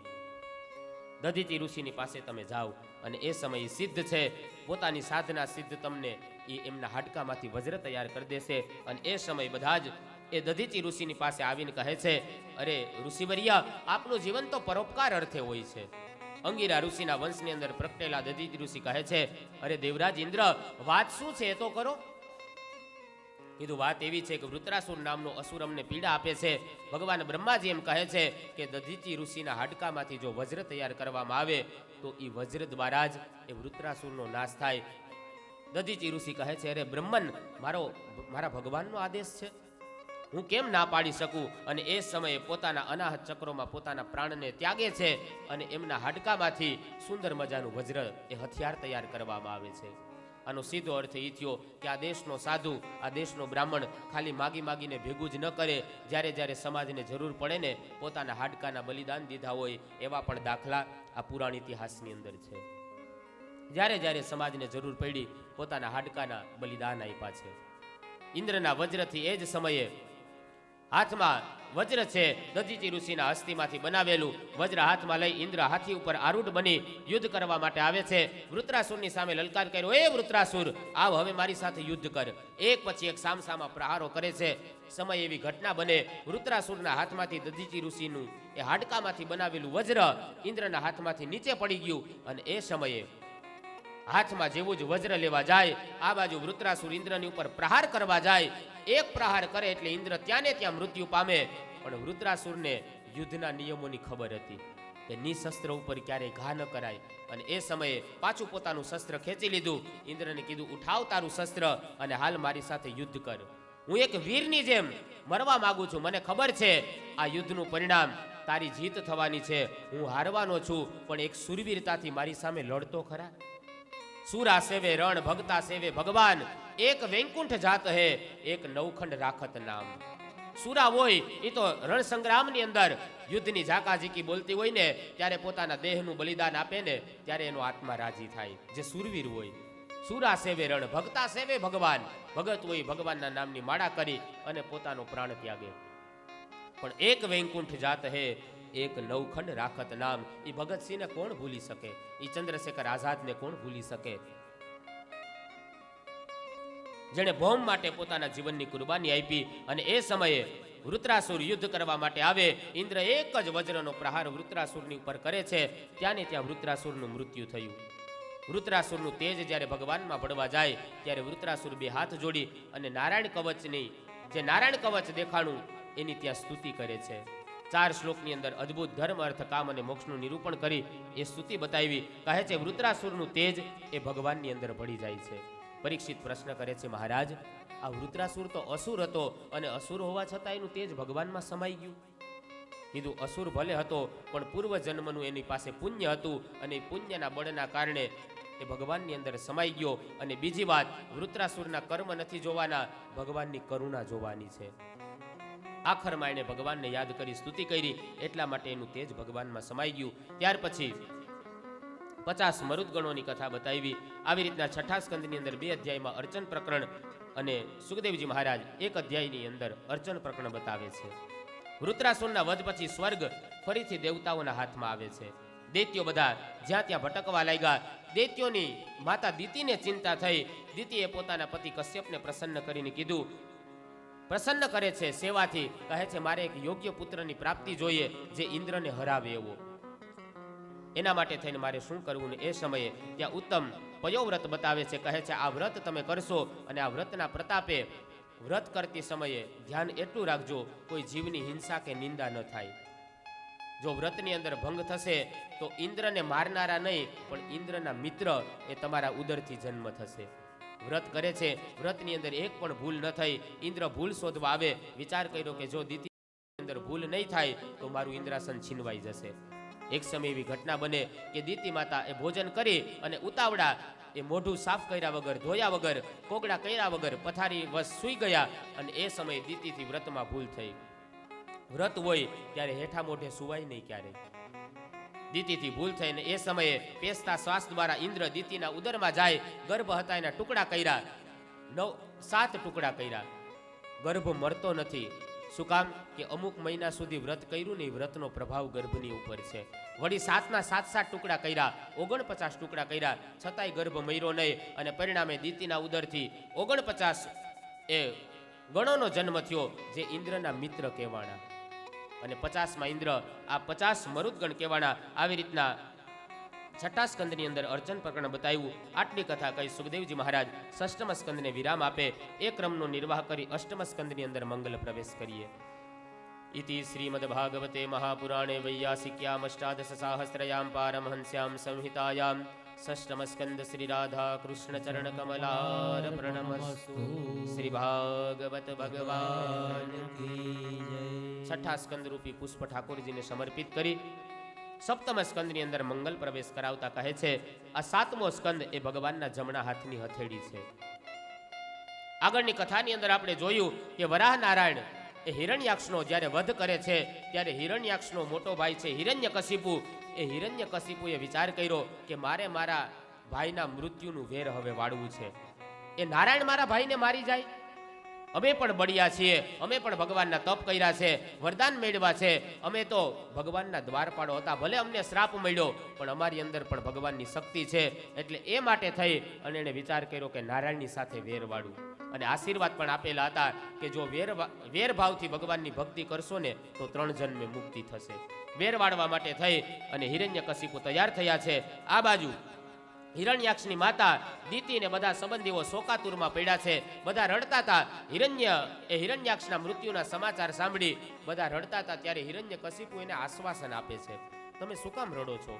દધીચી ઋષિની પાસે તમે જાઓ અને એ સમય સિદ્ધ છે, પોતાની સાધના સિદ્ધ તમને એ એમના હાડકામાંથી વજ્ર તૈયાર કરી દેશે. અને એ સમય બધા જ એ દધીચી ઋષિની પાસે આવીને કહે છે, અરે ઋષિવર્ય, આપનું જીવન તો પરોપકાર અર્થે હોય છે. અંગીરા ઋષિના વંશની અંદર પ્રગટેલા દધીચી ઋષિ કહે છે, અરે દેવરાજ ઇન્દ્ર, વાત શું છે એ તો કરો. કીધું, વાત એવી છે કે વૃત્રાસુર નામનો અસુર અમને પીડા આપે છે. ભગવાન બ્રહ્માજી એમ કહે છે કે દધીચી ઋષિના હાડકામાંથી જો વજ્ર તૈયાર કરવામાં આવે તો એ વજ્ર દ્વારા જ એ વૃત્રાસુરનો નાશ થાય. દધીચી ઋષિ કહે છે, અરે બ્રહ્મન, મારા ભગવાનનો આદેશ છે, હું કેમ ના પાડી શકું. અને એ સમયે પોતાના અનાહત ચક્રોમાં પોતાના પ્રાણને ત્યાગે છે અને એમના હાડકામાંથી સુંદર મજાનું વજ્ર એ હથિયાર તૈયાર કરવામાં આવે છે. આનો સીધો અર્થ એ થયો કે આ દેશનો સાધુ, આ દેશનો બ્રાહ્મણ ખાલી માગી માગીને ભેગું જ ન કરે, જ્યારે જ્યારે સમાજને જરૂર પડે ને પોતાના હાડકાના બલિદાન દીધા હોય એવા પણ દાખલા આ પુરાણ ઇતિહાસની અંદર છે. જ્યારે જ્યારે સમાજને જરૂર પડી પોતાના હાડકાના બલિદાન આપ્યા છે. ઇન્દ્રના વજ્રથી એ જ સમયે હાથમાં વજ્ર છે, દધીચી ઋષિના હસ્તીમાંથી બનાવેલું વજ્ર હાથમાં લઈ ઇન્દ્ર હાથી ઉપર આરૂઢ બની યુદ્ધ કરવા માટે આવે છે. વૃત્રાસુરની સામે લલકાર કર્યો, એ વૃત્રાસુર, આવ હવે મારી સાથે યુદ્ધ કર. એક પછી એક સામસામા પ્રહારો કરે છે. સમય એવી ઘટના બને, વૃત્રાસુરના હાથમાંથી દધીચી ઋષિનું એ હાડકામાંથી બનાવેલું વજ્ર ઇન્દ્રના હાથમાંથી નીચે પડી ગયું. અને એ સમયે હાથમાં જેવું જ વજ્ર લેવા જાય, આ બાજુ વૃત્રાસુર ઇન્દ્રની ઉપર પ્રહાર કરવા જાય. એક પ્રહાર કરે એટલે ઇન્દ્ર ત્યાં ને ત્યાં મૃત્યુ પામે. પણ વૃત્રાસુરને યુદ્ધના નિયમોની ખબર હતી કે નિશસ્ત્ર ઉપર ક્યારેય ઘા ન કરાય. અને એ સમયે પાછું પોતાનું શસ્ત્ર ખેંચી લીધું. ઇન્દ્રને કીધું, ઉઠાવ તારું શસ્ત્ર અને હાલ મારી સાથે યુદ્ધ કર. હું એક વીરની જેમ મરવા માંગુ છું. મને ખબર છે આ યુદ્ધનું પરિણામ તારી જીત થવાની છે, હું હારવાનો છું, પણ એક સુરવીરતાથી મારી સામે લડતો ખરા. સુરા સેવે રણ, ભગતા સેવે ભગવાન, એક વૈકુંઠ જાત હે, એક નવખંડ રાખત નામ. સુરા હોય એ તો રણ સંગ્રામની અંદર યુદ્ધની ઝાકાઝીકી બોલતી હોય ને ત્યારે પોતાના દેહનું બલિદાન આપે ને ત્યારે એનો આત્મા રાજી થાય, જે સુરવીર હોય. સુરા સેવે રણ, ભગતા સેવે ભગવાન, ભગત હોય ભગવાનના નામની માળા કરી અને પોતાનો પ્રાણ ત્યાગે. પણ એક વૈકુંઠ જાત હે, એક નવખંડ રાખત નામ. એ ભગતસિંહને કોણ ભૂલી શકે? એ ચંદ્રશેખર આઝાદને કોણ ભૂલી શકે? જેણે ભૌમ માટે પોતાના જીવનની કુરબાની આપી. અને એ સમયે વૃત્રાસુર યુદ્ધ કરવા માટે આવે, ઇન્દ્ર એક જ વજ્રનો પ્રહાર વૃત્રાસુરની ઉપર કરે છે, ત્યાં ને ત્યાં વૃત્રાસુરનું મૃત્યુ થયું. વૃત્રાસુરનું તેજ જ્યારે ભગવાનમાં ભળવા જાય ત્યારે વૃત્રાસુર બે હાથ જોડી અને નારાયણ કવચની જે નારાયણ કવચ દેખાણું એની ત્યાં સ્તુતિ કરે છે. 4 શ્લોકની અંદર અદ્ભુત ધર્મ, અર્થ, કામ અને મોક્ષનું નિરૂપણ કરી એ સ્તુતિ બતાવી. કહે છે વૃત્રાસુરનું તેજ એ ભગવાનની અંદર ભળી જાય છે. પરીક્ષિત પ્રશ્ન કરે છે, મહારાજ, આ વૃત્રાસુર તો અસુર હતો અને અસુર હોવા છતાં એનું તેજ ભગવાનમાં સમાઈ ગયું. કીધું, અસુર ભલે હતો પણ પૂર્વ જન્મનું એની પાસે પુણ્ય હતું અને એ પુણ્યના બળના કારણે એ ભગવાનની અંદર સમાઈ ગયો. અને બીજી વાત, વૃત્રાસુરના કર્મ નથી જોવાના, ભગવાનની કરુણા જોવાની છે. આખરમાં એણે ભગવાનને યાદ કરી સ્તુતિ કરી, એટલા માટે એનું તેજ ભગવાનમાં સમાઈ ગયું. ત્યાર પછી 50 મરુદગણોની કથા બતાવી. આવી રીતના 6ઠા સ્કંદની અંદર 2 અધ્યાયમાં અર્ચન પ્રકરણ અને સુખદેવજી મહારાજ 1 અધ્યાયની અંદર અર્ચન પ્રકરણ બતાવે છે. વૃત્રાસુરના વધ પછી સ્વર્ગ ફરીથી દેવતાઓના હાથમાં આવે છે. દૈત્યો બધા જ્યાં ત્યાં ભટકવા લાગ્યા. દૈત્યોની માતા દિતિને ચિંતા થઈ. દિતિએ પોતાના પતિ કશ્યપને પ્રસન્ન કરીને કીધું, પ્રસન્ન કરે છે સેવાથી. કહે છે, મારે એક યોગ્ય પુત્રની પ્રાપ્તિ જોઈએ જે ઇન્દ્રને હરાવે એવો. એના માટે થઈને મારે શું કરવું ને એ સમયે ત્યાં ઉત્તમ પયોવ્રત બતાવે છે. કહે છે, આ વ્રત તમે કરશો અને આ વ્રતના પ્રતાપે વ્રત કરતી સમયે ધ્યાન એટલું રાખજો, કોઈ જીવની હિંસા કે નિંદા ન થાય. જો વ્રતની અંદર ભંગ થશે તો ઇન્દ્રને મારનારા નહીં પણ ઇન્દ્રના મિત્ર એ તમારા ઉદરથી જન્મ થશે. વ્રત કરે છે, વ્રતની અંદર એક પણ ભૂલ ન થઈ. ઇન્દ્ર ભૂલ શોધવા આવે, વિચાર કર્યો કે જો દિતિ અંદર ભૂલ નહીં થાય તો મારું ઇન્દ્રાસન છીનવાઈ જશે. એક સમય એવી ઘટના બને કે દિતિ માતા એ ભોજન કરી અને ઉતાવળા એ મોઢું સાફ કર્યા વગર, ધોયા વગર, કોગળા કર્યા વગર પથારી વસ સૂઈ ગયા. અને એ સમયે દિતિથી વ્રતમાં ભૂલ થઈ. વ્રત હોય ત્યારે હેઠા મોઢે સુવાય નહીં ક્યારેય. દિતિથી ભૂલ થઈને એ સમયે પેસતા શ્વાસ દ્વારા ઇન્દ્ર દિતિના ઉદરમાં જાય. ગર્ભ હતા એના ટુકડા કર્યા, 7 ટુકડા કર્યા. ગર્ભ મળતો નથી. શું કામ? કે અમુક મહિના સુધી વ્રત કર્યું ને, વ્રતનો પ્રભાવ ગર્ભની ઉપર છે. વળી 7ના 7 ટુકડા કર્યા, 49 ટુકડા કર્યા, છતાંય ગર્ભ મળ્યો નહીં. અને પરિણામે દિતિના ઉદરથી 49 એ ગણોનો જન્મ થયો જે ઇન્દ્રના મિત્ર કહેવાના. અને 50માં ઇન્દ્ર, આ 50 મરુદગણ કહેવાના. આવી રીતના 6ઠા સ્કંદની અંદર અર્ચન પ્રકરણ બતાવ્યું. આટલી કથા કહી સુખદેવજી મહારાજ 6ઠમ સ્કંદને વિરામ આપે. એ ક્રમનો નિર્વાહ કરી 8મ સ્કંદની અંદર મંગલ પ્રવેશ કરીએ. ઇતિ શ્રીમદ ભાગવતે મહાપુરાણે વૈયાસિક્યામ અષ્ટાદશસાહસ્રયામ પારમહંસ્યામ સંહિતાયામ 6ઠમ સ્કંદ શ્રી રાધા કૃષ્ણ ચરણ કમલાર્પણમસ્તુ. શ્રી ભાગવત ભગવાન કી જય. 6ઠા સ્કંદ રૂપી પુષ્પ ઠાકોરજીને સમર્પિત કરી 7મ સ્કંદની અંદર મંગલ પ્રવેશ કરાવતા કહે છે, આ 7મો સ્કંદ એ ભગવાનના જમણા હાથની હથેળી છે. આગળની કથાની અંદર આપણે જોયું કે વરાહ નારાયણ એ હિરણ્યાક્ષનો જ્યારે વધ કરે છે ત્યારે હિરણ્યાક્ષનો મોટો ભાઈ છે હિરણ્યકશિપુ. એ હિરણ્યકશિપુએ વિચાર કર્યો કે મારે મારા ભાઈના મૃત્યુનું વેર હવે વાળવું છે. એ નારાયણ મારા ભાઈને મારી જાય, અમે પણ બળ્યા છીએ, અમે પણ ભગવાનના તપ કર્યા છે, વરદાન મેળવ્યા છે, અમે તો ભગવાનના દ્વારપાળો હતા, ભલે અમને શ્રાપ મળ્યો પણ અમારી અંદર પણ ભગવાનની શક્તિ છે. એટલે એ માટે થઈ અને એણે વિચાર કર્યો કે નારાયણની સાથે વેર વાળું. અને આશીર્વાદ પણ આપેલા હતા કે જો વેરભાવથી ભગવાનની ભક્તિ કરશો ને તો 3 જન્મે મુક્તિ થશે. વેર વાળવા માટે થઈ અને હિરણ્યકશિપુ તૈયાર થયા છે. આ બાજુ હિરણ્યાક્ષની માતા દિતિને બધા સંબંધીઓ શોકાતુરમાં પડ્યા છે. બધા રડતા હતા. હિરણ્યાક્ષના મૃત્યુના સમાચાર સાંભળી બધા રડતા હતા. ત્યારે હિરણ્યકશિપુ એને આશ્વાસન આપે છે, તમે શું કામ રડો છો?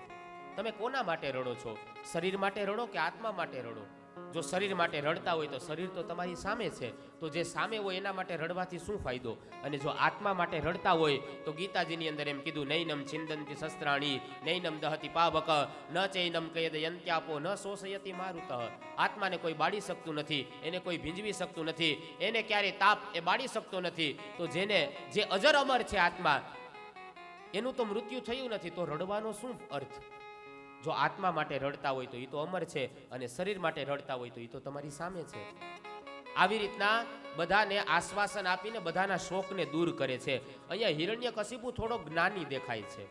તમે કોના માટે રડો છો? શરીર માટે રડો કે આત્મા માટે રડો? જો શરીર માટે રડતા હોય તો શરીર તો તમારી સામે છે, તો જે સામે હોય એના માટે રડવાથી શું ફાયદો? અને જો આત્મા માટે રડતા હોય તો ગીતાજીની અંદર એમ કીધું, નૈનમ છિંદંતી શસ્ત્રાણી નૈનમ દહતી પાવક ન ચૈનમ કયદયંત્યાપો ન શોષયતી મારુતઃ. આત્માને કોઈ બાળી શકતું નથી, એને કોઈ ભીંજવી શકતું નથી, એને ક્યારેય તાપ એ બાળી શકતો નથી. તો જે અજર અમર છે આત્મા, એનું તો મૃત્યુ થયું નથી, તો રડવાનો શું અર્થ? જો આત્મા માટે રડતા હોય તો એ તો અમર છે, અને શરીર માટે રડતા હોય તો એ તો તમારી સામે છે. આવી રીતના બધાને આશ્વાસન આપીને બધાના શોકને દૂર કરે છે. અહીંયા હિરણ્યકશિપુ થોડો જ્ઞાની દેખાય છે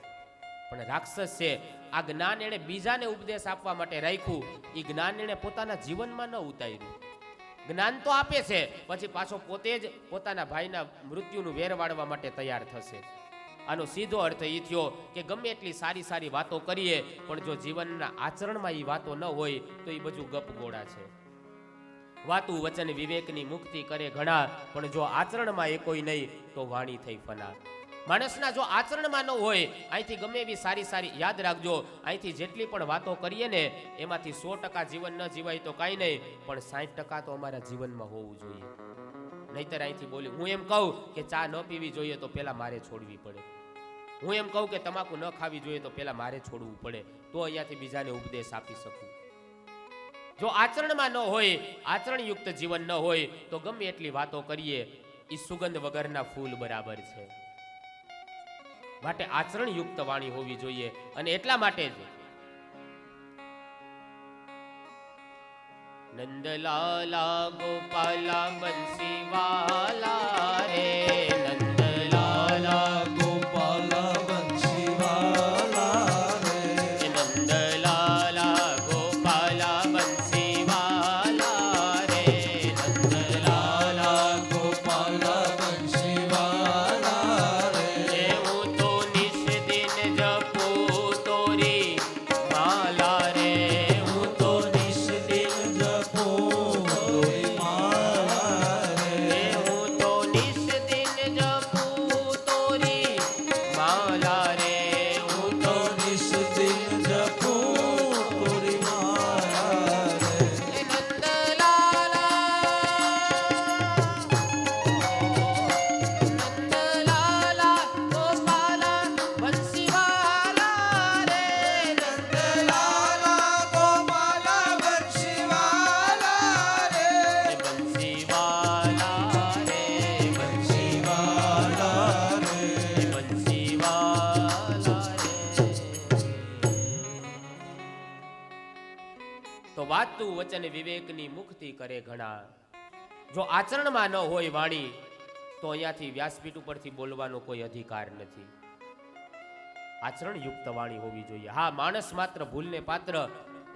પણ રાક્ષસ છે. આ જ્ઞાન એણે બીજાને ઉપદેશ આપવા માટે રાખ્યું, એ જ્ઞાન એણે પોતાના જીવનમાં ન ઉતાર્યું. જ્ઞાન તો આપે છે, પછી પાછો પોતે જ પોતાના ભાઈના મૃત્યુનું વેર વાળવા માટે તૈયાર થશે. આનો સીધો અર્થ એ થયો કે ગમે એટલી સારી સારી વાતો કરીએ, પણ જો જીવનના આચરણમાં એ વાતો ન હોય તો એ બધું ગપગોળા છે. વાતું વચન વિવેકની મુક્તિ કરે ઘણા, પણ જો આચરણમાં એ કોઈ નહીં તો વાણી થઈ ફના. માણસના જો આચરણમાં ન હોય, અહીંથી ગમે એવી સારી સારી, યાદ રાખજો, અહીંથી જેટલી પણ વાતો કરીએ ને એમાંથી 100% જીવન ન જીવાય તો કાંઈ નહીં, પણ 60% તો અમારા જીવનમાં હોવું જોઈએ. નહીતર અહીંથી બોલી, હું એમ કહું કે ચા ન પીવી જોઈએ તો પહેલા મારે છોડવી પડે. હું એમ કહું કે તમાકુ ન ખાવી જોઈએ તો પહેલા મારે છોડવું પડે, તો અહીંયાથી બીજાને ઉપદેશ આપી શકું. જો આચરણમાં ન હોય, આચરણયુક્ત જીવન ન હોય તો ગમે એટલી વાતો કરીએ એ સુગંધ વગરના ફૂલ બરાબર છે. માટે આચરણયુક્ત વાણી હોવી જોઈએ. અને એટલા માટે જ નંદલાલા ગોપાલા બંસીવાલા રે, નંદલાલા ગોપાલા બંસીવાલા રે, નંદલાલા ગોપાલા બંસીવાલા રે, નંદલાલા ગોપાલા બંસીવાલા રે. હું તો નિશ દિન જપું તોરી માલા રે, હું તો નિશ દિન જપું તોરી માલા રે. હું તો નિશ દિન જપું તોરી માલા રે, હું તો નિશ દિન જપું તોરી માલા રે. નંદલાલા ગોપાલા બંસીવાલા રે, લાલા ગોપાલા બંસીવાલા રે, બંસીવાલા રે, બંસીવાલા રે. બંસીવાલા રે. તો વાતું વચન વિવેકની મુક્તિ કરે ઘણા. જો આચરણમાં ન હોય વાણી તો અહીંયાથી વ્યાસપીઠ ઉપરથી બોલવાનો કોઈ અધિકાર નથી. આચરણયુક્ત વાણી હોવી જોઈએ. હા, માણસ માત્ર ભૂલને પાત્ર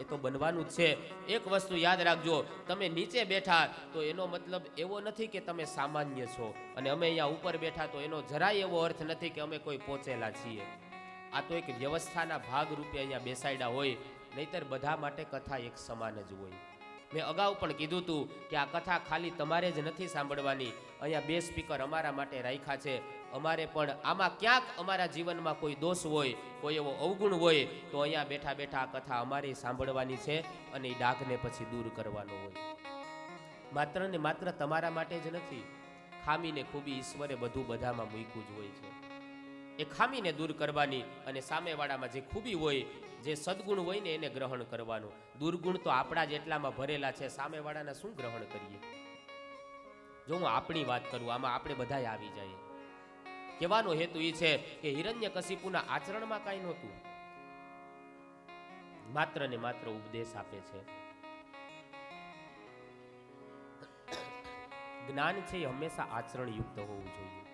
એ તો બનવાનું જ છે. એક વસ્તુ યાદ રાખજો, તમે નીચે બેઠા તો એનો મતલબ એવો નથી કે તમે સામાન્ય છો, અને અમે અહીંયા ઉપર બેઠા તો એનો જરાય એવો અર્થ નથી કે અમે કોઈ પહોંચેલા છીએ. આ તો એક વ્યવસ્થાના ભાગ રૂપે અહીંયા બેસાડ્યા હોય, નહીતર બધા માટે કથા એક સમાન જ હોય. મેં અગાઉ પણ કીધું હતું કે આ કથા ખાલી તમારે જ નથી સાંભળવાની. અહીંયા 2 સ્પીકર અમારા માટે રાખ્યા છે. અમારે પણ આમાં ક્યાંક અમારા જીવનમાં કોઈ દોષ હોય, કોઈ એવો અવગુણ હોય તો અહીંયા બેઠા બેઠા આ કથા અમારે સાંભળવાની છે અને એ ડાઘને પછી દૂર કરવાનો હોય. માત્ર ને માત્ર તમારા માટે જ નથી. ખામીને ખૂબી ઈશ્વરે બધું બધામાં મૂક્યું જ હોય છે. એ ખામીને દૂર કરવાની અને સામેવાળામાં જે ખૂબી હોય, જે સદગુણ હોય ને એને ગ્રહણ કરવાનું. દુર્ગુણ તો આપણા જ એટલામાં ભરેલા છે, સામેવાળાના શું ગ્રહણ કરીએ? જો હું આપણી વાત કરું, આમાં આપણે બધાય આવી જાય. કહેવાનો હેતુ એ છે કે હિરણ્યકશિપુના આચરણમાં કાંઈ નહોતું, માત્ર ને માત્ર ઉપદેશ આપે છે. જ્ઞાન છે એ હંમેશા આચરણયુક્ત હોવું જોઈએ.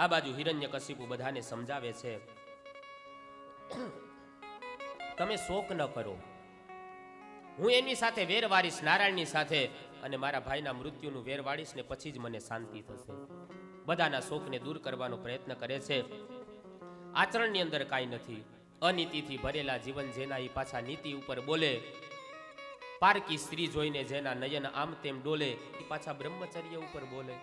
આ બાજુ હિરણ્યકશિપુ બધાને સમજાવે છે, તમે શોક ન કરો, હું એની સાથે વેર વારીશ, નારાયણની સાથે, અને મારા ભાઈના મૃત્યુનું વેર વાળીશ ને પછી જ મને શાંતિ થશે. બધાના શોકને દૂર કરવાનો પ્રયત્ન કરે છે. આચરણની અંદર કાંઈ નથી. અનીતિથી ભરેલા જીવન જેના એ પાછા નીતિ ઉપર બોલે. પારકી સ્ત્રી જોઈને જેના નયન આમ તેમ ડોલે એ પાછા બ્રહ્મચર્ય ઉપર બોલે.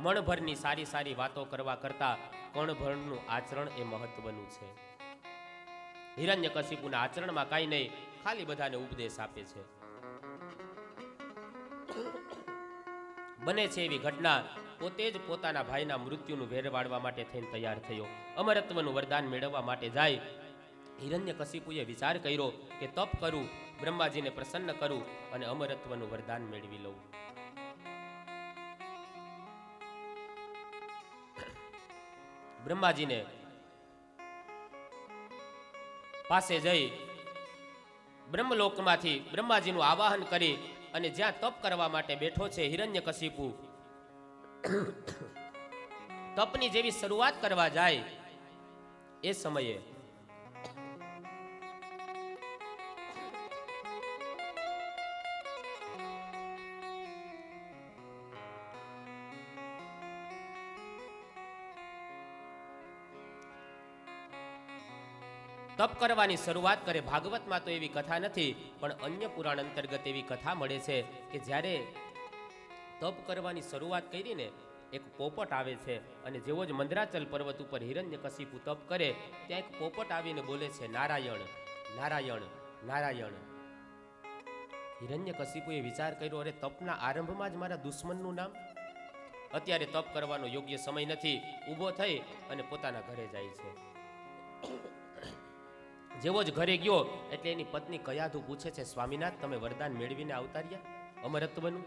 મણભરની સારી સારી વાતો કરવા કરતા કણભરનું આચરણ એ મહત્વનું છે. હિરણ્યકશિપુના આચરણમાં કાંઈ નહીં, ખાલી બધાને ઉપદેશ આપે છે. બને છે એવી ઘટના, પોતે જ પોતાના ભાઈના મૃત્યુનું વેર વાળવા માટે થઈને તૈયાર થયો. અમરત્વનું વરદાન મેળવવા માટે જાય. હિરણ્યકશિપુએ વિચાર કર્યો કે તપ કરું, બ્રહ્માજીને પ્રસન્ન કરું અને અમરત્વનું વરદાન મેળવી લઉં. બ્રહ્માજીને પાસે જઈ બ્રહ્મલોકમાંથી બ્રહ્માજીનું આવાહન કરી અને જ્યાં તપ કરવા માટે બેઠો છે હિરણ્યકશિપુ, તપની જેવી શરૂઆત કરવા જાય એ સમયે તપ કરવાની શરૂઆત કરે. ભાગવતમાં તો એવી કથા નથી, પણ અન્ય પુરાણ અંતર્ગત એવી કથા મળે છે કે જ્યારે તપ કરવાની શરૂઆત કરીને એક પોપટ આવે છે, અને જેવો જ મંદરાચલ પર્વત ઉપર હિરણ્યકશિપુ તપ કરે ત્યાં એક પોપટ આવીને બોલે છે, નારાયણ નારાયણ નારાયણ. હિરણ્યકશિપુએ વિચાર કર્યો, અરે તપના આરંભમાં જ મારા દુશ્મનનું નામ. અત્યારે તપ કરવાનો યોગ્ય સમય નથી. ઊભો થઈ અને પોતાના ઘરે જાય છે. જેવો જ ઘરે ગયો એટલે એની પત્ની કયાધુ પૂછે છે, સ્વામીનાથ તમે વરદાન મેળવીને આવતા રહ્યા અમરત્વનું?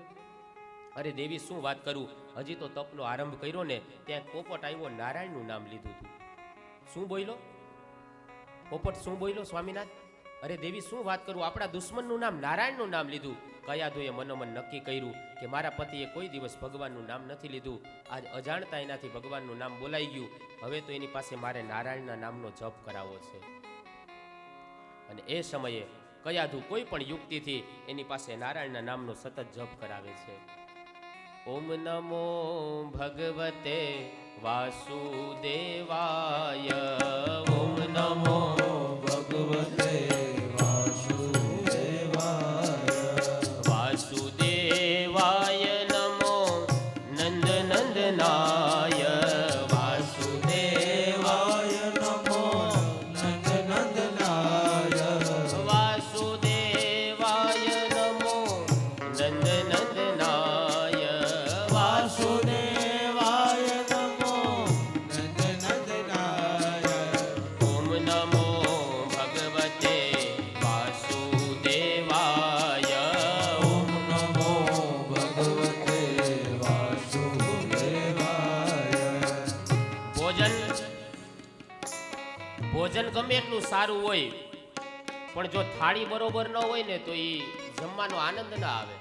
અરે દેવી શું વાત કરું, હજી તો તપનો આરંભ કર્યો ને ત્યાં પોપટ આવ્યો, નારાયણનું નામ લીધું હતું. શું બોલ્યો પોપટ? શું બોલ્યો સ્વામીનાથ? અરે દેવી શું વાત કરું, આપણા દુશ્મનનું નામ નારાયણનું નામ લીધું. કયાધુએ મનોમન નક્કી કર્યું કે મારા પતિએ કોઈ દિવસ ભગવાનનું નામ નથી લીધું, આજ અજાણતા એનાથી ભગવાનનું નામ બોલાઈ ગયું. હવે તો એની પાસે મારે નારાયણના નામનો જપ કરાવવો છે. અને એ સમયે કયાધુ કોઈ પણ યુક્તિથી એની પાસે નારાયણના નામનો સતત જપ કરાવે છે. ઓમ નમો ભગવતે વાસુદેવાય, ઓમ નમો ભગવતે વાસુદેવાય, નમો નંદ નંદનાય, વાસુદેવાય નમો નંદ નંદનાય, વાસુદેવાય નમો નંદ નંદનાય, વાસુદેવાય નમો નંદ નંદનાય, ઓમ નમો ભગવતે વાસુદેવાય, ઓમ નમો ભગવતે વાસુદેવાય. ભોજન ગમે એટલું સારું હોય, પણ જો થાળી બરોબર ન હોય ને તો એ જમવાનો આનંદ ના આવે.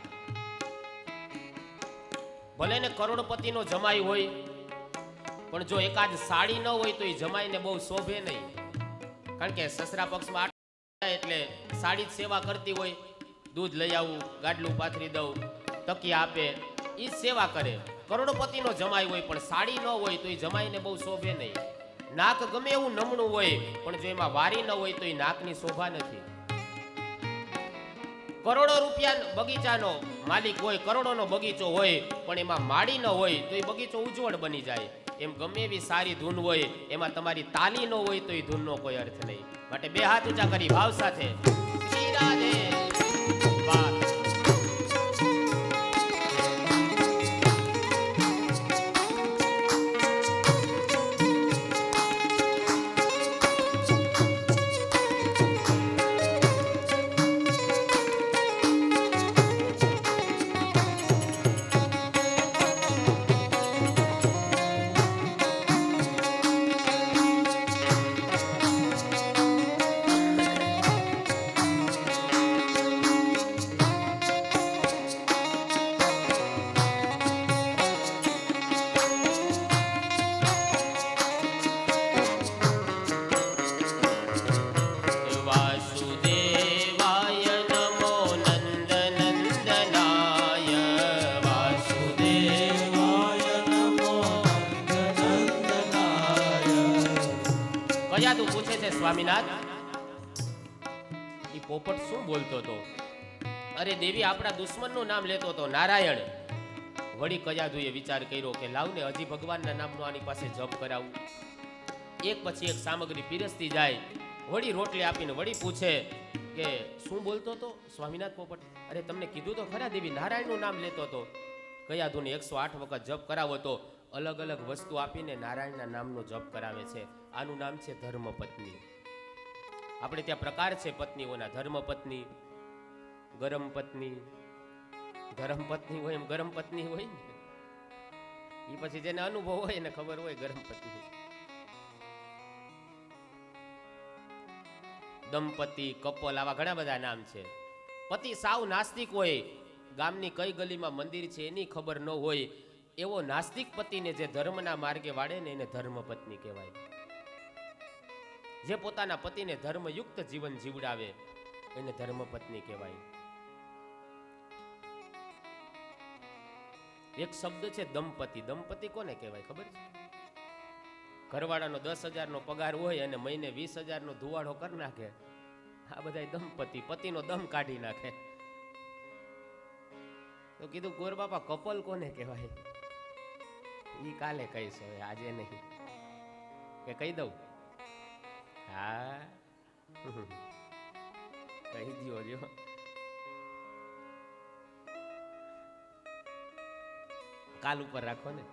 ભલે ને કરોડપતિનો જમાઈ હોય, પણ જો એકાદ સાડી ન હોય તો એ જમાઈને બહુ શોભે નહીં. કારણ કે સસરા પક્ષમાં એટલે સાડી જ સેવા કરતી હોય. દૂધ લઈ આવું, ગાડલું પાથરી દઉં, તકિયા આપે, એ જ સેવા કરે. કરોડપતિનો જમાઈ હોય પણ સાડી ન હોય તો એ જમાઈને બહુ શોભે નહીં. નાક ગમે એવું નમણું હોય, પણ જો એમાં વારી ન હોય તો એ નાકની શોભા નથી. કરોડો રૂપિયા બગીચાનો માલિક હોય, કરોડોનો બગીચો હોય, પણ એમાં માળી ન હોય તો એ બગીચો ઉજ્જવળ બની જાય. એમ ગમે એવી સારી ધૂન હોય, એમાં તમારી તાલી ન હોય તો એ ધૂનનો કોઈ અર્થ નહીં. માટે બે હાથ ઊંચા કરી ભાવ સાથે શ્રી રાધે. વાહ. વાસુદેવાય નમો નંદનંદનાય, વાસુદેવાય નમો નંદ નંદનાય. કયાધુ પૂછે છે, સ્વામીનાથ એ પોપટ શું બોલતો હતો? અરે દેવી આપણા દુશ્મનનું નામ લેતો હતો, નારાયણ. વળી કયાધુએ વિચાર કર્યો કે લાવને હજી ભગવાનના નામનો આની પાસે જપ કરાવું. એક પછી એક સામગ્રી પીરસતી જાય. વળી રોટલી આપીને વળી પૂછે કે શું બોલતો હતો સ્વામીનાથ પોપટ? અરે તમને કીધું તો ખરા દેવી નારાયણનું નામ લેતો હતો. કયાધુને 108 વખત જપ કરાવો તો અલગ અલગ વસ્તુ આપીને નારાયણના નામનો જપ કરાવે છે. આનું નામ છે ધર્મપત્ની. આપણે ત્યાં પ્રકાર છે પત્નીઓના, ધર્મપત્ની, ગરમ પત્ની. ગરમ પત્ની હોય એમ ગરમ પત્ની હોય ને, એ પછી જેને અનુભવ હોય એને ખબર હોય ગરમ પત્ની. દંપતિ, કપલ, આવા ઘણા બધા નામ છે. પતિ સાવ નાસ્તિક હોય, ગામની કઈ ગલીમાં મંદિર છે એની ખબર ન હોય, એવો નાસ્તિક પતિને જે ધર્મના માર્ગે વાળે ને એને ધર્મપત્ની કહેવાય. જે પોતાના પતિને ધર્મયુક્ત જીવન જીવડાવે એને ધર્મપત્ની કહેવાય. એક શબ્દ છે દંપતિ. દંપતિ કોને કહેવાય ખબર છે? ઘરવાળાનો 10,000નો પગાર હોય અને મહિને 20,000નો ધુવાડો કરી નાખે. આ બધા દંપતિ પતિનો દમ કાઢી નાખે. તો કીધું ગોર બાપા કપલ કોને કહેવાય? ઈ કાલે કહીશ, હવે આજે નહીં. કે કહી દઉં? હા કહી દો જો. કાલ ઉપર રાખો ને.